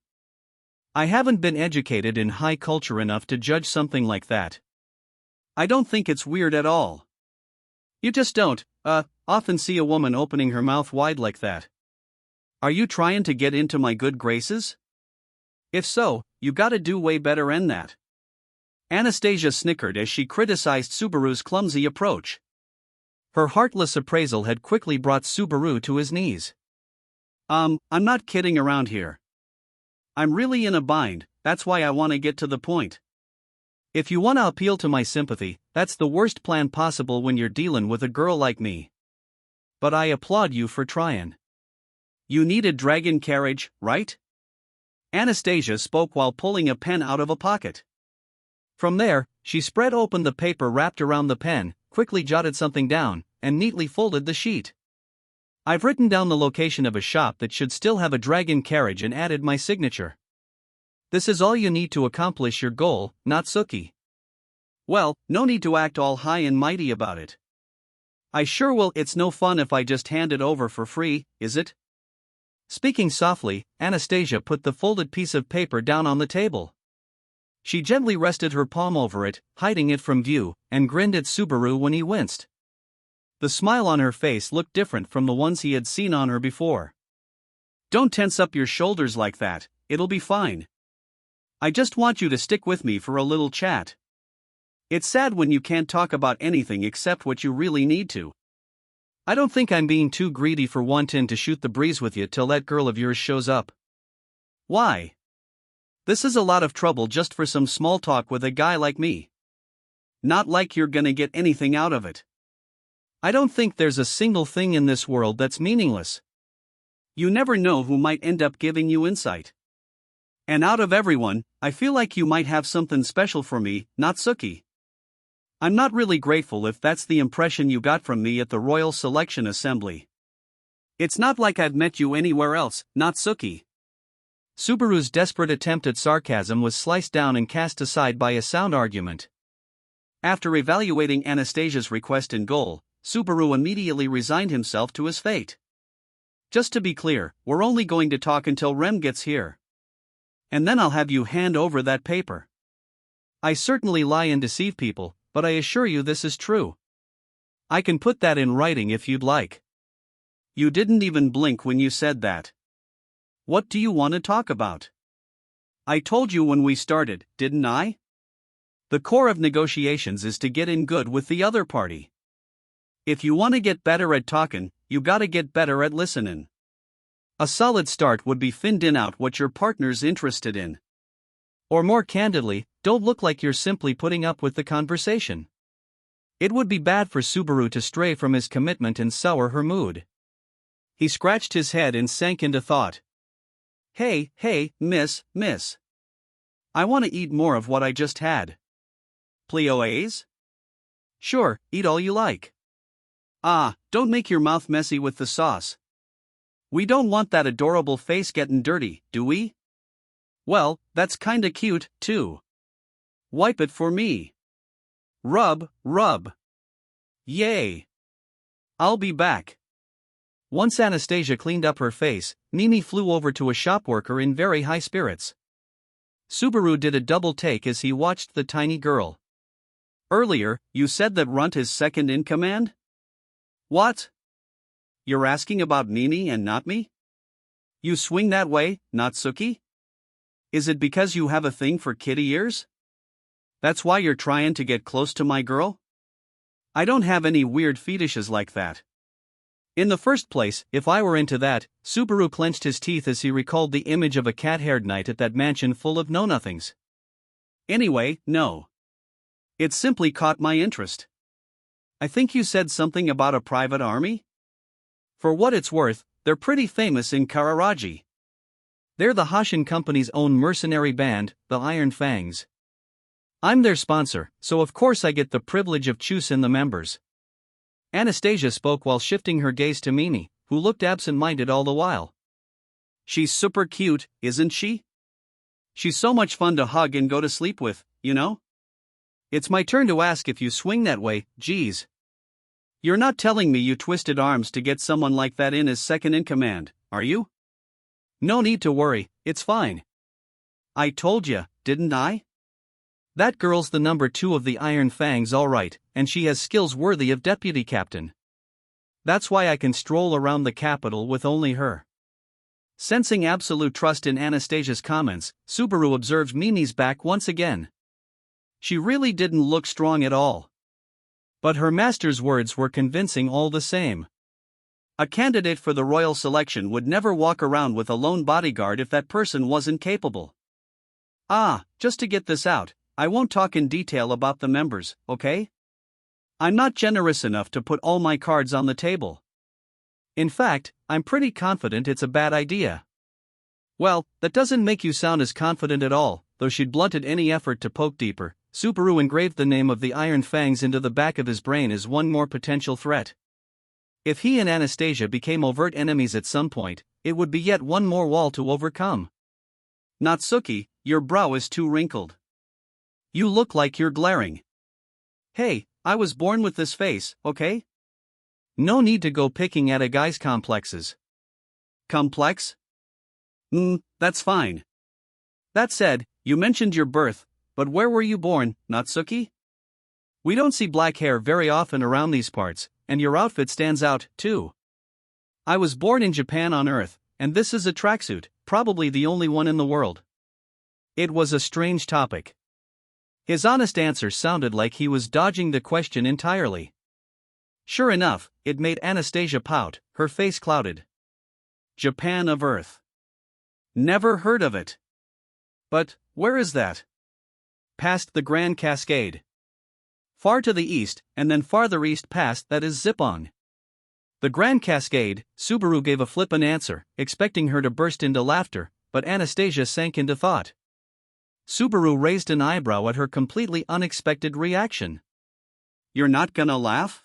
I haven't been educated in high culture enough to judge something like that. I don't think it's weird at all. You just don't, often see a woman opening her mouth wide like that. Are you trying to get into my good graces? If so, you gotta do way better than that. Anastasia snickered as she criticized Subaru's clumsy approach. Her heartless appraisal had quickly brought Subaru to his knees. I'm not kidding around here. I'm really in a bind, that's why I want to get to the point. If you want to appeal to my sympathy, that's the worst plan possible when you're dealing with a girl like me. But I applaud you for trying. You need a dragon carriage, right? Anastasia spoke while pulling a pen out of a pocket. From there, she spread open the paper wrapped around the pen, quickly jotted something down, and neatly folded the sheet. I've written down the location of a shop that should still have a dragon carriage and added my signature. This is all you need to accomplish your goal, Natsuki. Well, no need to act all high and mighty about it. I sure will. It's no fun if I just hand it over for free, is it? Speaking softly, Anastasia put the folded piece of paper down on the table. She gently rested her palm over it, hiding it from view, and grinned at Subaru when he winced. The smile on her face looked different from the ones he had seen on her before. Don't tense up your shoulders like that, it'll be fine. I just want you to stick with me for a little chat. It's sad when you can't talk about anything except what you really need to. I don't think I'm being too greedy for wanting to shoot the breeze with you till that girl of yours shows up. Why? This is a lot of trouble just for some small talk with a guy like me. Not like you're gonna get anything out of it. I don't think there's a single thing in this world that's meaningless. You never know who might end up giving you insight. And out of everyone, I feel like you might have something special for me, Natsuki. I'm not really grateful if that's the impression you got from me at the Royal Selection Assembly. It's not like I've met you anywhere else, Natsuki. Subaru's desperate attempt at sarcasm was sliced down and cast aside by a sound argument. After evaluating Anastasia's request in goal, Subaru immediately resigned himself to his fate. Just to be clear, we're only going to talk until Rem gets here. And then I'll have you hand over that paper. I certainly lie and deceive people, but I assure you this is true. I can put that in writing if you'd like. You didn't even blink when you said that. What do you want to talk about? I told you when we started, didn't I? The core of negotiations is to get in good with the other party. If you want to get better at talking, you gotta get better at listening. A solid start would be finding out what your partner's interested in. Or more candidly, don't look like you're simply putting up with the conversation. It would be bad for Subaru to stray from his commitment and sour her mood. He scratched his head and sank into thought. Hey, miss. I want to eat more of what I just had. Please? Sure, eat all you like. Don't make your mouth messy with the sauce. We don't want that adorable face getting dirty, do we? Well, that's kinda cute, too. Wipe it for me. Rub. Yay. I'll be back. Once Anastasia cleaned up her face, Mimi flew over to a shop worker in very high spirits. Subaru did a double take as he watched the tiny girl. Earlier, you said that Runt is second in command? What? You're asking about Mimi and not me? You swing that way, Natsuki? Is it because you have a thing for kitty ears? That's why you're trying to get close to my girl? I don't have any weird fetishes like that. In the first place, if I were into that, Subaru clenched his teeth as he recalled the image of a cat-haired knight at that mansion full of know-nothings. Anyway, no. It simply caught my interest. I think you said something about a private army? For what it's worth, they're pretty famous in Kararaji. They're the Hashin Company's own mercenary band, the Iron Fangs. I'm their sponsor, so of course I get the privilege of choosing the members. Anastasia spoke while shifting her gaze to Mimi, who looked absent-minded all the while. She's super cute, isn't she? She's so much fun to hug and go to sleep with, you know? It's my turn to ask if you swing that way, geez. You're not telling me you twisted arms to get someone like that in as second-in-command, are you? No need to worry, it's fine. I told ya, didn't I? That girl's the number 2 of the Iron Fangs all right, and she has skills worthy of deputy captain. That's why I can stroll around the capital with only her. Sensing absolute trust in Anastasia's comments, Subaru observed Mimi's back once again. She really didn't look strong at all. But her master's words were convincing all the same. A candidate for the royal selection would never walk around with a lone bodyguard if that person wasn't capable. Just to get this out, I won't talk in detail about the members, okay? I'm not generous enough to put all my cards on the table. In fact, I'm pretty confident it's a bad idea. Well, that doesn't make you sound as confident at all, though she'd blunted any effort to poke deeper. Subaru engraved the name of the Iron Fangs into the back of his brain as one more potential threat. If he and Anastasia became overt enemies at some point, it would be yet one more wall to overcome. Natsuki, your brow is too wrinkled. You look like you're glaring. Hey, I was born with this face, okay? No need to go picking at a guy's complexes. Complex? That's fine. That said, you mentioned your birth, but where were you born, Natsuki? We don't see black hair very often around these parts, and your outfit stands out, too. I was born in Japan on Earth, and this is a tracksuit, probably the only one in the world. It was a strange topic. His honest answer sounded like he was dodging the question entirely. Sure enough, it made Anastasia pout, her face clouded. Japan of Earth. Never heard of it. But, where is that? Past the Grand Cascade. Far to the east, and then farther east past that is Zippong. The Grand Cascade, Subaru gave a flippant answer, expecting her to burst into laughter, but Anastasia sank into thought. Subaru raised an eyebrow at her completely unexpected reaction. You're not gonna laugh?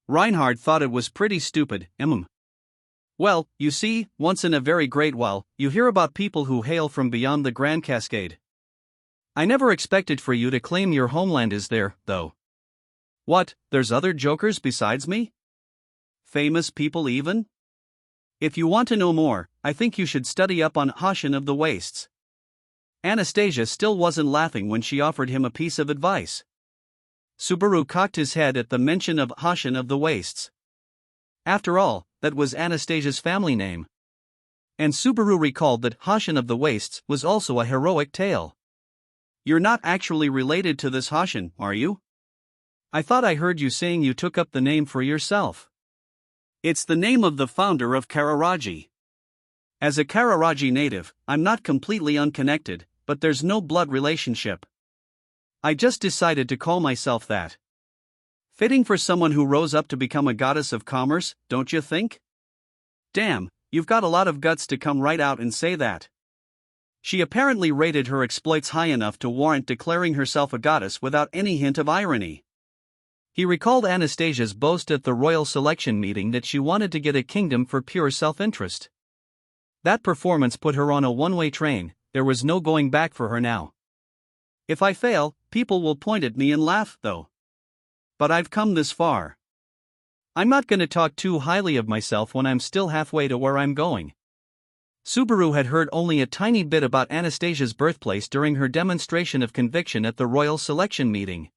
Reinhard thought it was pretty stupid, Well, you see, once in a very great while, you hear about people who hail from beyond the Grand Cascade. I never expected for you to claim your homeland is there, though. What, there's other jokers besides me? Famous people even? If you want to know more, I think you should study up on Hashin of the Wastes. Anastasia still wasn't laughing when she offered him a piece of advice. Subaru cocked his head at the mention of Hashin of the Wastes. After all, that was Anastasia's family name. And Subaru recalled that Hashin of the Wastes was also a heroic tale. You're not actually related to this Hashin, are you? I thought I heard you saying you took up the name for yourself. It's the name of the founder of Kararaji. As a Kararaji native, I'm not completely unconnected, but there's no blood relationship. I just decided to call myself that. Fitting for someone who rose up to become a goddess of commerce, don't you think? Damn, you've got a lot of guts to come right out and say that. She apparently rated her exploits high enough to warrant declaring herself a goddess without any hint of irony. He recalled Anastasia's boast at the royal selection meeting that she wanted to get a kingdom for pure self-interest. That performance put her on a one-way train, there was no going back for her now. If I fail, people will point at me and laugh, though. But I've come this far. I'm not gonna talk too highly of myself when I'm still halfway to where I'm going. Subaru had heard only a tiny bit about Anastasia's birthplace during her demonstration of conviction at the royal selection meeting.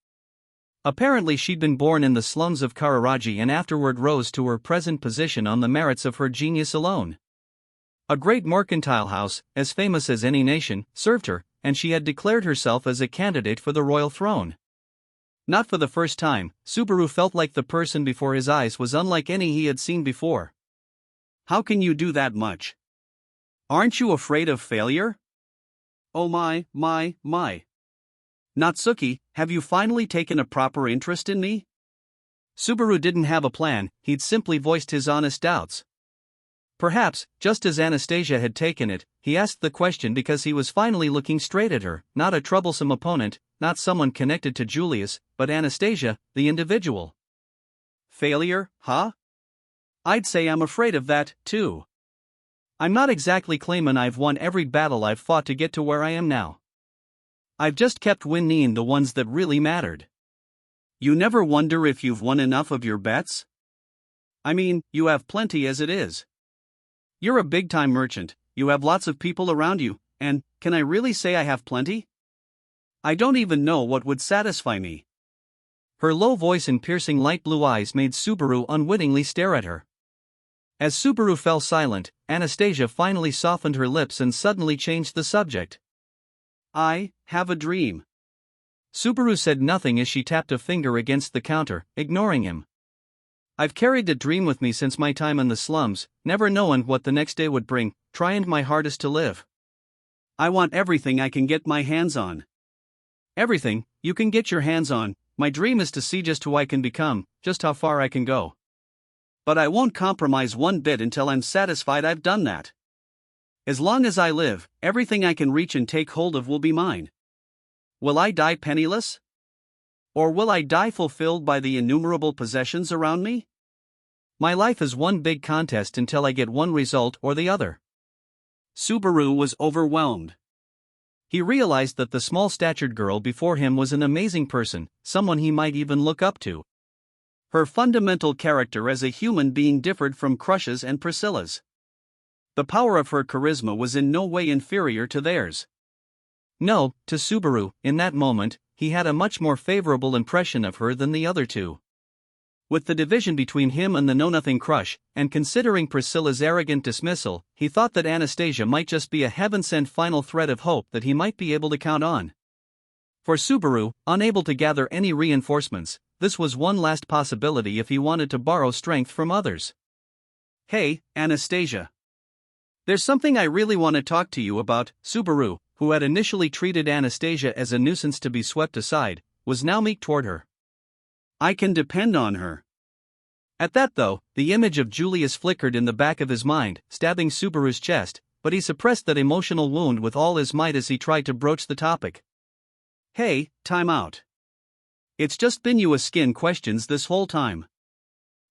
Apparently she'd been born in the slums of Kararaji and afterward rose to her present position on the merits of her genius alone. A great mercantile house, as famous as any nation, served her, and she had declared herself as a candidate for the royal throne. Not for the first time, Subaru felt like the person before his eyes was unlike any he had seen before. How can you do that much? Aren't you afraid of failure? Oh my. Natsuki, have you finally taken a proper interest in me? Subaru didn't have a plan, he'd simply voiced his honest doubts. Perhaps, just as Anastasia had taken it, he asked the question because he was finally looking straight at her, not a troublesome opponent, not someone connected to Julius, but Anastasia, the individual. Failure, huh? I'd say I'm afraid of that, too. I'm not exactly claiming I've won every battle I've fought to get to where I am now. I've just kept winning the ones that really mattered. You never wonder if you've won enough of your bets? I mean, you have plenty as it is. You're a big-time merchant, you have lots of people around you, and, can I really say I have plenty? I don't even know what would satisfy me. Her low voice and piercing light blue eyes made Subaru unwittingly stare at her. As Subaru fell silent, Anastasia finally softened her lips and suddenly changed the subject. I have a dream. Subaru said nothing as she tapped a finger against the counter, ignoring him. I've carried the dream with me since my time in the slums, never knowing what the next day would bring, trying my hardest to live. I want everything I can get my hands on. Everything you can get your hands on. My dream is to see just who I can become, just how far I can go. But I won't compromise one bit until I'm satisfied I've done that. As long as I live, everything I can reach and take hold of will be mine. Will I die penniless? Or will I die fulfilled by the innumerable possessions around me? My life is one big contest until I get one result or the other. Subaru was overwhelmed. He realized that the small-statured girl before him was an amazing person, someone he might even look up to. Her fundamental character as a human being differed from Crush's and Priscilla's. The power of her charisma was in no way inferior to theirs. No, to Subaru, in that moment, he had a much more favorable impression of her than the other two. With the division between him and the know-nothing Crush, and considering Priscilla's arrogant dismissal, he thought that Anastasia might just be a heaven-sent final thread of hope that he might be able to count on. For Subaru, unable to gather any reinforcements, this was one last possibility if he wanted to borrow strength from others. Hey, Anastasia. There's something I really want to talk to you about. Subaru, who had initially treated Anastasia as a nuisance to be swept aside, was now meek toward her. I can depend on her. At that though, the image of Julius flickered in the back of his mind, stabbing Subaru's chest, but he suppressed that emotional wound with all his might as he tried to broach the topic. Hey, time out. It's just been you asking questions this whole time.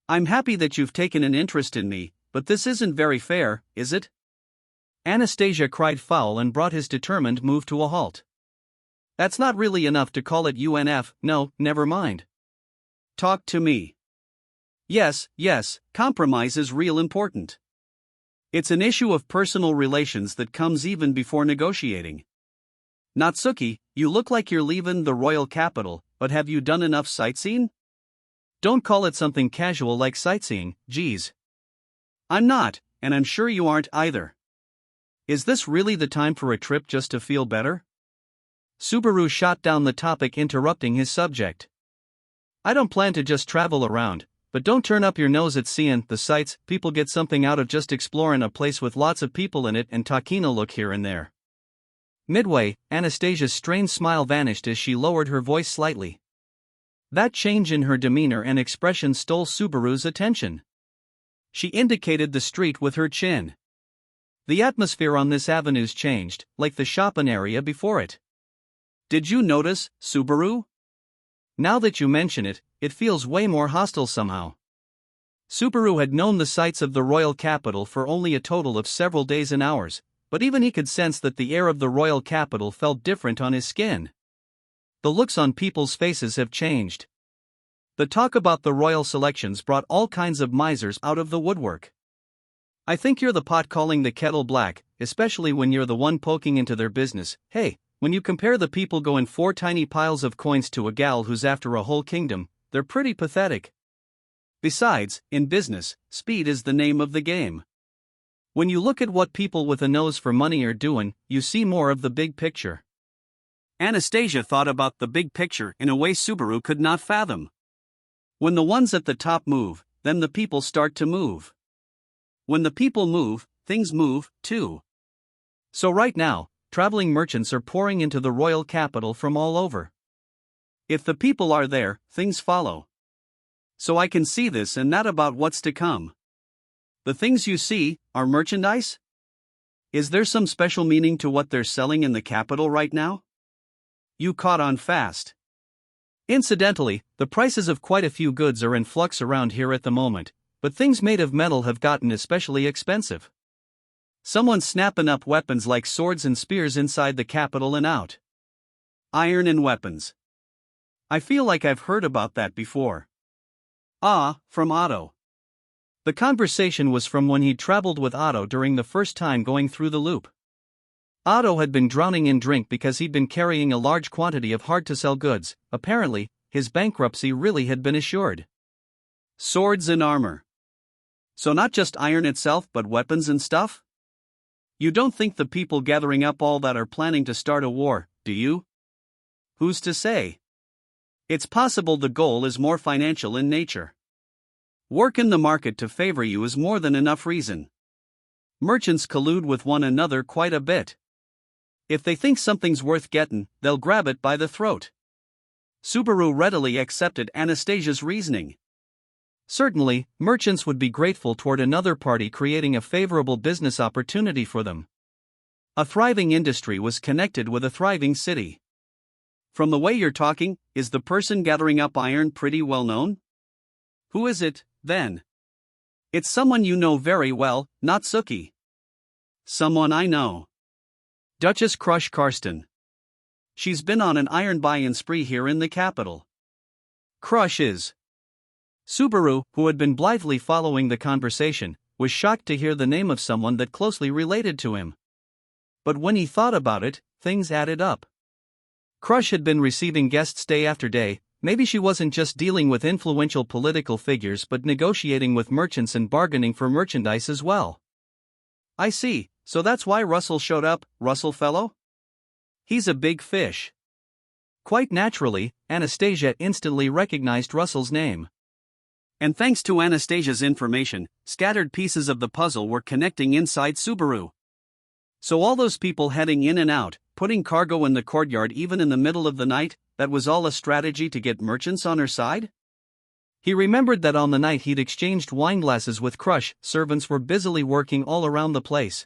I'm happy that you've taken an interest in me, but this isn't very fair, is it? Anastasia cried foul and brought his determined move to a halt. That's not really enough to call it UNF, no, never mind. Talk to me. Yes, compromise is real important. It's an issue of personal relations that comes even before negotiating. Natsuki, you look like you're leaving the royal capital, but have you done enough sightseeing? Don't call it something casual like sightseeing, geez. I'm not, and I'm sure you aren't either. Is this really the time for a trip just to feel better? Subaru shot down the topic, interrupting his subject. I don't plan to just travel around, but don't turn up your nose at seeing the sights. People get something out of just exploring a place with lots of people in it and taking a look here and there. Midway, Anastasia's strained smile vanished as she lowered her voice slightly. That change in her demeanor and expression stole Subaru's attention. She indicated the street with her chin. The atmosphere on this avenue's changed, like the shopping area before it. Did you notice, Subaru? Now that you mention it, it feels way more hostile somehow. Subaru had known the sights of the royal capital for only a total of several days and hours, but even he could sense that the air of the royal capital felt different on his skin. The looks on people's faces have changed. The talk about the royal selections brought all kinds of misers out of the woodwork. I think you're the pot calling the kettle black, especially when you're the one poking into their business. Hey, when you compare the people going 4 tiny piles of coins to a gal who's after a whole kingdom, they're pretty pathetic. Besides, in business, speed is the name of the game. When you look at what people with a nose for money are doing, you see more of the big picture. Anastasia thought about the big picture in a way Subaru could not fathom. When the ones at the top move, then the people start to move. When the people move, things move, too. So right now, traveling merchants are pouring into the royal capital from all over. If the people are there, things follow. So I can see this and that about what's to come. The things you see are merchandise? Is there some special meaning to what they're selling in the capital right now? You caught on fast. Incidentally, the prices of quite a few goods are in flux around here at the moment, but things made of metal have gotten especially expensive. Someone's snapping up weapons like swords and spears inside the capital and out. Iron and weapons. I feel like I've heard about that before. Ah, from Otto. The conversation was from when he'd traveled with Otto during the first time going through the loop. Otto had been drowning in drink because he'd been carrying a large quantity of hard-to-sell goods. Apparently, his bankruptcy really had been assured. Swords and armor. So not just iron itself but weapons and stuff? You don't think the people gathering up all that are planning to start a war, do you? Who's to say? It's possible the goal is more financial in nature. Work in the market to favor you is more than enough reason. Merchants collude with one another quite a bit. If they think something's worth getting, they'll grab it by the throat. Subaru readily accepted Anastasia's reasoning. Certainly, merchants would be grateful toward another party creating a favorable business opportunity for them. A thriving industry was connected with a thriving city. From the way you're talking, is the person gathering up iron pretty well known? Who is it, then? It's someone you know very well, Natsuki. Someone I know. Duchess Crush Karsten. She's been on an iron buy-in spree here in the capital. Crush is. Subaru, who had been blithely following the conversation, was shocked to hear the name of someone that closely related to him. But when he thought about it, things added up. Crush had been receiving guests day after day. Maybe she wasn't just dealing with influential political figures but negotiating with merchants and bargaining for merchandise as well. I see, so that's why Russell showed up, Russell fellow? He's a big fish. Quite naturally, Anastasia instantly recognized Russell's name. And thanks to Anastasia's information, scattered pieces of the puzzle were connecting inside Subaru. So all those people heading in and out, putting cargo in the courtyard even in the middle of the night, that was all a strategy to get merchants on her side? He remembered that on the night he'd exchanged wineglasses with Crush, servants were busily working all around the place.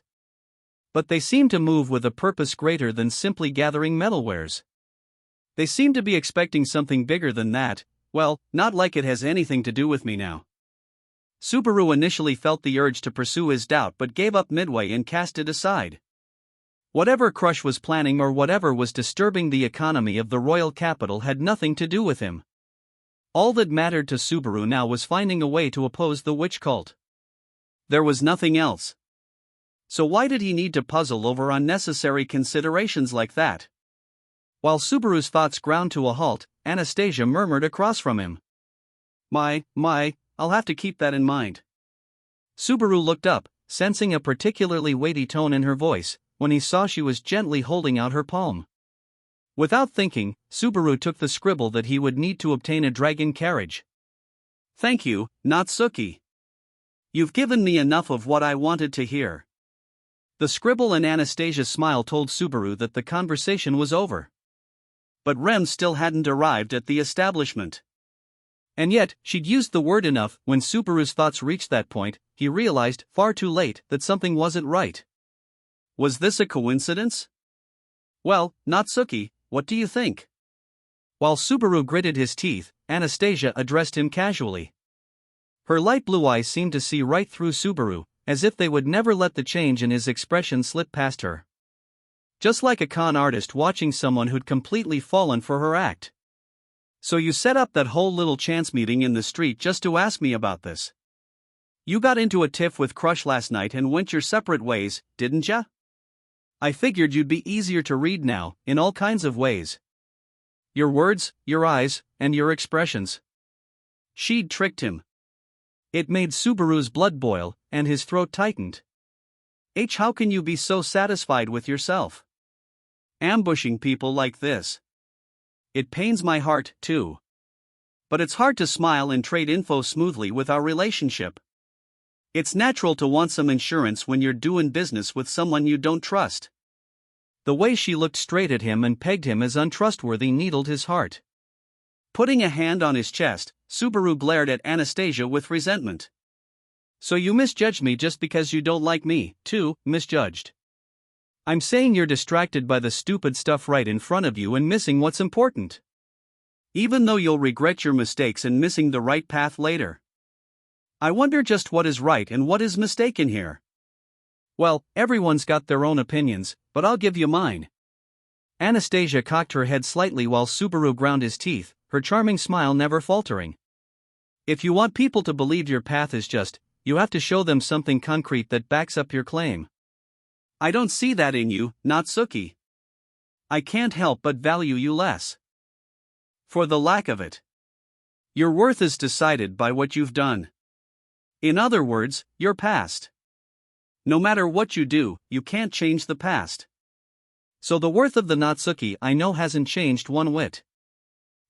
But they seemed to move with a purpose greater than simply gathering metalwares. They seemed to be expecting something bigger than that. Well, not like it has anything to do with me now. Subaru initially felt the urge to pursue his doubt but gave up midway and cast it aside. Whatever Crush was planning or whatever was disturbing the economy of the royal capital had nothing to do with him. All that mattered to Subaru now was finding a way to oppose the witch cult. There was nothing else. So why did he need to puzzle over unnecessary considerations like that? While Subaru's thoughts ground to a halt, Anastasia murmured across from him. My, I'll have to keep that in mind. Subaru looked up, sensing a particularly weighty tone in her voice, when he saw she was gently holding out her palm. Without thinking, Subaru took the scribble that he would need to obtain a dragon carriage. Thank you, Natsuki. You've given me enough of what I wanted to hear. The scribble and Anastasia's smile told Subaru that the conversation was over. But Rem still hadn't arrived at the establishment. And yet, she'd used the word enough. When Subaru's thoughts reached that point, he realized, far too late, that something wasn't right. Was this a coincidence? Well, Natsuki, what do you think? While Subaru gritted his teeth, Anastasia addressed him casually. Her light blue eyes seemed to see right through Subaru, as if they would never let the change in his expression slip past her. Just like a con artist watching someone who'd completely fallen for her act. So you set up that whole little chance meeting in the street just to ask me about this. You got into a tiff with Crush last night and went your separate ways, didn't ya? I figured you'd be easier to read now, in all kinds of ways. Your words, your eyes, and your expressions. She'd tricked him. It made Subaru's blood boil, and his throat tightened. How can you be so satisfied with yourself? Ambushing people like this. It pains my heart, too. But it's hard to smile and trade info smoothly with our relationship. It's natural to want some insurance when you're doing business with someone you don't trust. The way she looked straight at him and pegged him as untrustworthy needled his heart. Putting a hand on his chest, Subaru glared at Anastasia with resentment. So you misjudged me just because you don't like me, too, misjudged. I'm saying you're distracted by the stupid stuff right in front of you and missing what's important. Even though you'll regret your mistakes and missing the right path later. I wonder just what is right and what is mistaken here. Well, everyone's got their own opinions, but I'll give you mine. Anastasia cocked her head slightly while Subaru ground his teeth, her charming smile never faltering. If you want people to believe your path is just, you have to show them something concrete that backs up your claim. I don't see that in you, Natsuki. I can't help but value you less. For the lack of it. Your worth is decided by what you've done. In other words, your past. No matter what you do, you can't change the past. So the worth of the Natsuki I know hasn't changed one whit.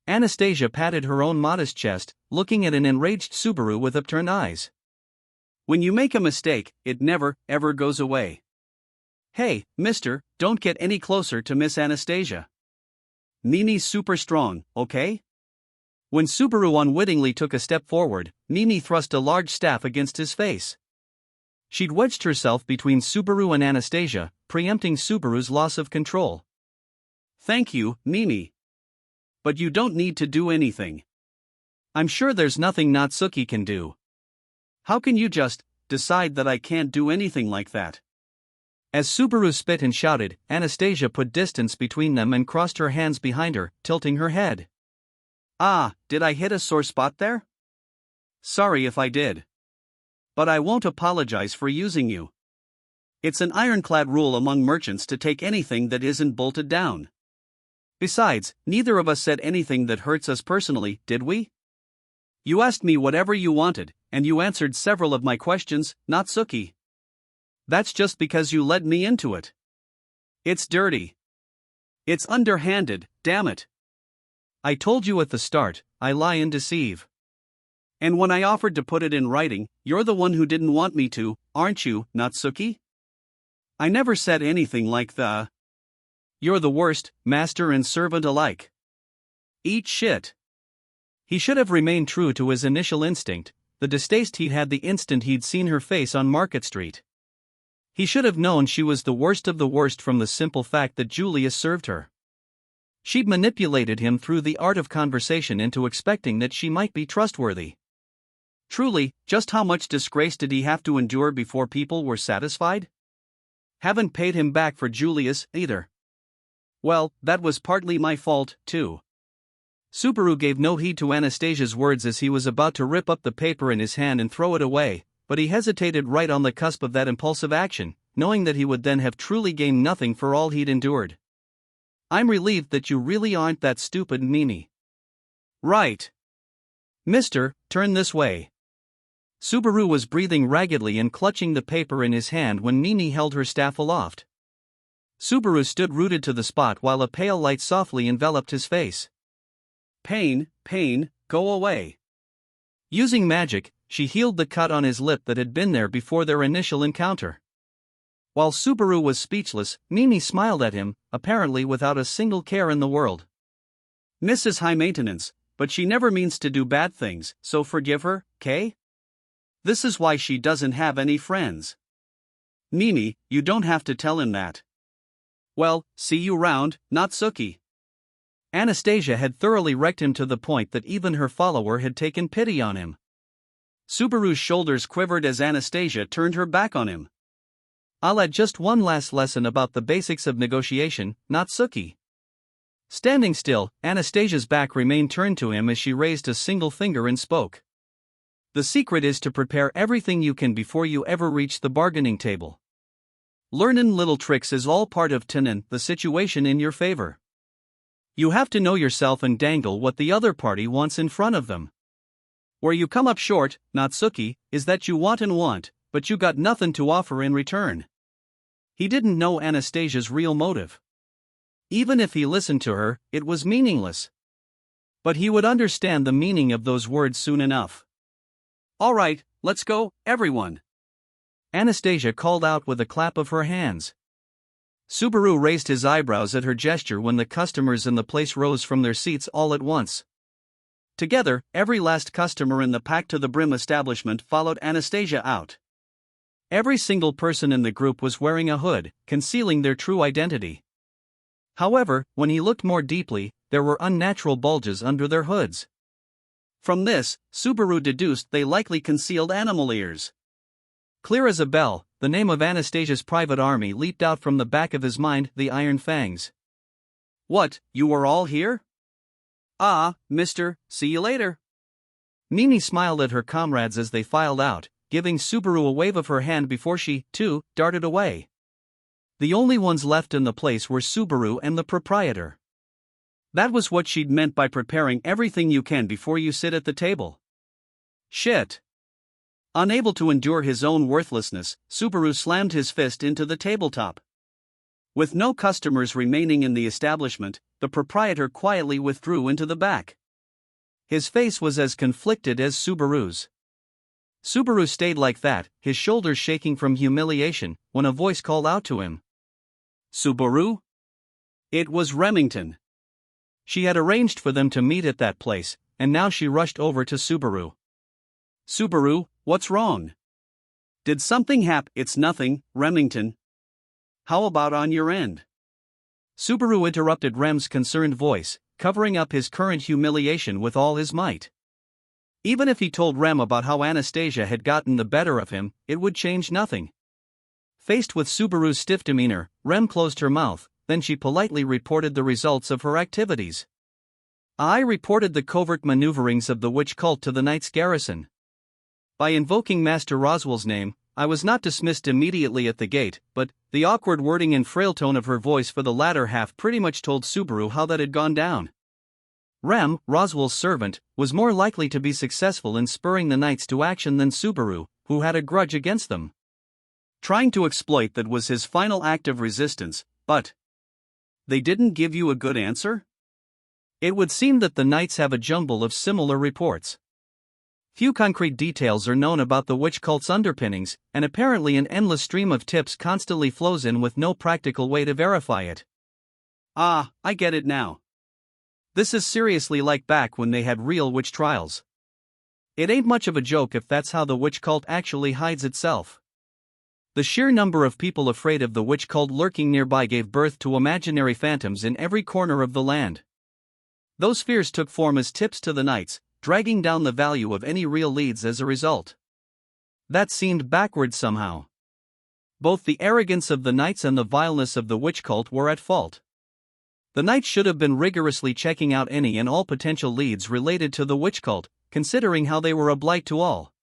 Anastasia patted her own modest chest, looking at an enraged Subaru with upturned eyes. When you make a mistake, it never, ever goes away. Hey, mister, don't get any closer to Miss Anastasia. Nini's super strong, okay? When Subaru unwittingly took a step forward, Nini thrust a large staff against his face. She'd wedged herself between Subaru and Anastasia, preempting Subaru's loss of control. Thank you, Nini. But you don't need to do anything. I'm sure there's nothing Natsuki can do. How can you just decide that I can't do anything like that? As Subaru spit and shouted, Anastasia put distance between them and crossed her hands behind her, tilting her head. Ah, did I hit a sore spot there? Sorry if I did. But I won't apologize for using you. It's an ironclad rule among merchants to take anything that isn't bolted down. Besides, neither of us said anything that hurts us personally, did we? You asked me whatever you wanted, and you answered several of my questions, Natsuki. That's just because you led me into it. It's dirty. It's underhanded, damn it. I told you at the start, I lie and deceive. And when I offered to put it in writing, you're the one who didn't want me to, aren't you, Natsuki? I never said anything like the... You're the worst, master and servant alike. Eat shit. He should have remained true to his initial instinct, the distaste he'd had the instant he'd seen her face on Market Street. He should have known she was the worst of the worst from the simple fact that Julius served her. She'd manipulated him through the art of conversation into expecting that she might be trustworthy. Truly, just how much disgrace did he have to endure before people were satisfied? Haven't paid him back for Julius, either. Well, that was partly my fault, too. Subaru gave no heed to Anastasia's words as he was about to rip up the paper in his hand and throw it away, but he hesitated right on the cusp of that impulsive action, knowing that he would then have truly gained nothing for all he'd endured. I'm relieved that you really aren't that stupid, Nini. Right. Mister, turn this way. Subaru was breathing raggedly and clutching the paper in his hand when Nini held her staff aloft. Subaru stood rooted to the spot while a pale light softly enveloped his face. Pain, go away. Using magic, she healed the cut on his lip that had been there before their initial encounter. While Subaru was speechless, Nini smiled at him, apparently without a single care in the world. Mrs. High Maintenance, but she never means to do bad things, so forgive her, Kay? This is why she doesn't have any friends. Nini, you don't have to tell him that. Well, see you round, Natsuki. Anastasia had thoroughly wrecked him to the point that even her follower had taken pity on him. Subaru's shoulders quivered as Anastasia turned her back on him. I'll add just one last lesson about the basics of negotiation, Natsuki. Standing still, Anastasia's back remained turned to him as she raised a single finger and spoke. The secret is to prepare everything you can before you ever reach the bargaining table. Learnin' little tricks is all part of turnin' the situation in your favor. You have to know yourself and dangle what the other party wants in front of them. Where you come up short, Natsuki, is that you want, but you got nothing to offer in return. He didn't know Anastasia's real motive. Even if he listened to her, it was meaningless. But he would understand the meaning of those words soon enough. "All right, let's go, everyone," Anastasia called out with a clap of her hands. Subaru raised his eyebrows at her gesture when the customers in the place rose from their seats all at once. Together, every last customer in the packed-to-the-brim establishment followed Anastasia out. Every single person in the group was wearing a hood, concealing their true identity. However, when he looked more deeply, there were unnatural bulges under their hoods. From this, Subaru deduced they likely concealed animal ears. Clear as a bell, the name of Anastasia's private army leaped out from the back of his mind, the Iron Fangs. "What, you were all here? Ah, mister, see you later." Mimi smiled at her comrades as they filed out, giving Subaru a wave of her hand before she, too, darted away. The only ones left in the place were Subaru and the proprietor. That was what she'd meant by preparing everything you can before you sit at the table. Shit. Unable to endure his own worthlessness, Subaru slammed his fist into the tabletop. With no customers remaining in the establishment, the proprietor quietly withdrew into the back. His face was as conflicted as Subaru's. Subaru stayed like that, his shoulders shaking from humiliation, when a voice called out to him. "Subaru?" It was Remington. She had arranged for them to meet at that place, and now she rushed over to Subaru. "Subaru, what's wrong? Did something happen?" "It's nothing, Remington. How about on your end?" Subaru interrupted Rem's concerned voice, covering up his current humiliation with all his might. Even if he told Rem about how Anastasia had gotten the better of him, it would change nothing. Faced with Subaru's stiff demeanor, Rem closed her mouth, then she politely reported the results of her activities. "I reported the covert maneuverings of the witch cult to the knight's garrison. By invoking Master Roswell's name, I was not dismissed immediately at the gate, but the awkward wording and frail tone of her voice for the latter half pretty much told Subaru how that had gone down. Rem, Roswell's servant, was more likely to be successful in spurring the knights to action than Subaru, who had a grudge against them. Trying to exploit that was his final act of resistance, but they didn't give you a good answer? It would seem that the knights have a jumble of similar reports. Few concrete details are known about the witch cult's underpinnings, and apparently an endless stream of tips constantly flows in with no practical way to verify it. Ah, I get it now. This is seriously like back when they had real witch trials. It ain't much of a joke if that's how the witch cult actually hides itself. The sheer number of people afraid of the witch cult lurking nearby gave birth to imaginary phantoms in every corner of the land. Those fears took form as tips to the knights, dragging down the value of any real leads as a result. That seemed backwards somehow. Both the arrogance of the knights and the vileness of the witch cult were at fault. The knights should have been rigorously checking out any and all potential leads related to the witch cult, considering how they were a blight to all.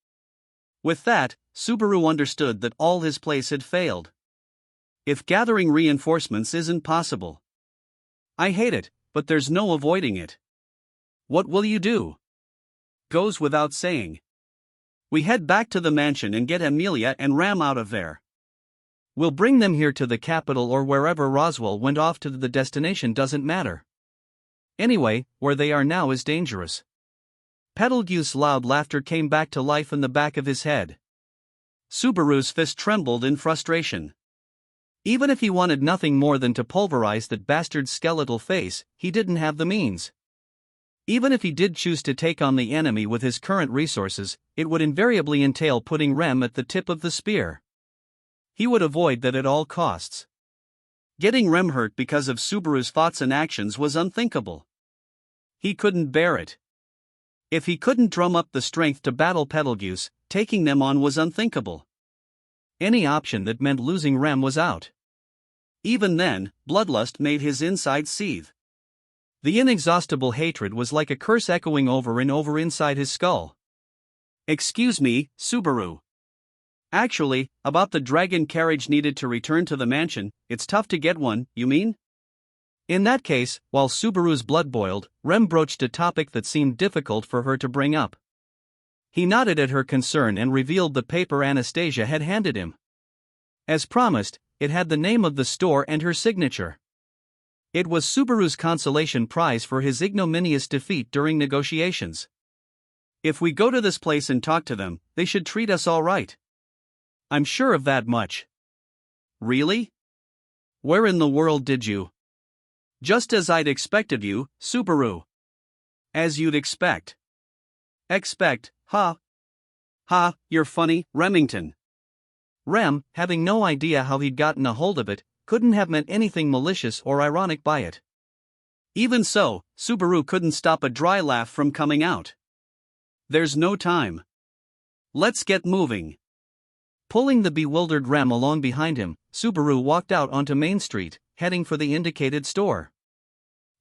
With that, Subaru understood that all his plays had failed. If gathering reinforcements isn't possible, I hate it, but there's no avoiding it. What will you do? Goes without saying. We head back to the mansion and get Amelia and Ram out of there. We'll bring them here to the capital or wherever Roswell went off to. The destination doesn't matter. Anyway, where they are now is dangerous. Betelgeuse's loud laughter came back to life in the back of his head. Subaru's fist trembled in frustration. Even if he wanted nothing more than to pulverize that bastard's skeletal face, he didn't have the means. Even if he did choose to take on the enemy with his current resources, it would invariably entail putting Rem at the tip of the spear. He would avoid that at all costs. Getting Rem hurt because of Subaru's thoughts and actions was unthinkable. He couldn't bear it. If he couldn't drum up the strength to battle Betelgeuse, taking them on was unthinkable. Any option that meant losing Rem was out. Even then, bloodlust made his insides seethe. The inexhaustible hatred was like a curse echoing over and over inside his skull. "Excuse me, Subaru. Actually, about the dragon carriage needed to return to the mansion, it's tough to get one, you mean?" In that case, while Subaru's blood boiled, Rem broached a topic that seemed difficult for her to bring up. He nodded at her concern and revealed the paper Anastasia had handed him. As promised, it had the name of the store and her signature. It was Subaru's consolation prize for his ignominious defeat during negotiations. If we go to this place and talk to them, they should treat us all right. I'm sure of that much. Really? Where in the world did you? Just as I'd expected you, Subaru. As you'd expect. Expect, huh? Ha, you're funny, Remington. Rem, having no idea how he'd gotten a hold of it, couldn't have meant anything malicious or ironic by it. Even so, Subaru couldn't stop a dry laugh from coming out. There's no time. Let's get moving. Pulling the bewildered Rem along behind him, Subaru walked out onto Main Street, heading for the indicated store.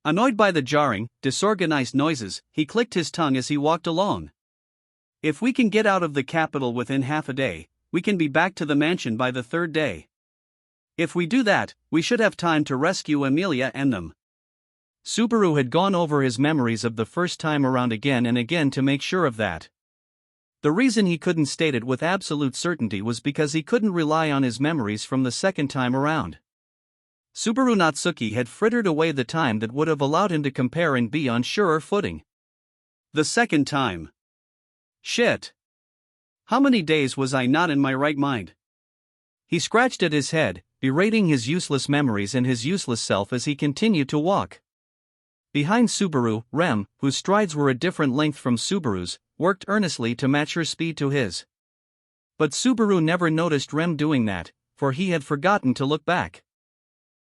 Annoyed by the jarring, disorganized noises, he clicked his tongue as he walked along. If we can get out of the capital within half a day, we can be back to the mansion by the third day. If we do that, we should have time to rescue Amelia and them. Subaru had gone over his memories of the first time around again and again to make sure of that. The reason he couldn't state it with absolute certainty was because he couldn't rely on his memories from the second time around. Subaru Natsuki had frittered away the time that would have allowed him to compare and be on surer footing. The second time. Shit. How many days was I not in my right mind? He scratched at his head, berating his useless memories and his useless self as he continued to walk. Behind Subaru, Rem, whose strides were a different length from Subaru's, worked earnestly to match her speed to his. But Subaru never noticed Rem doing that, for he had forgotten to look back.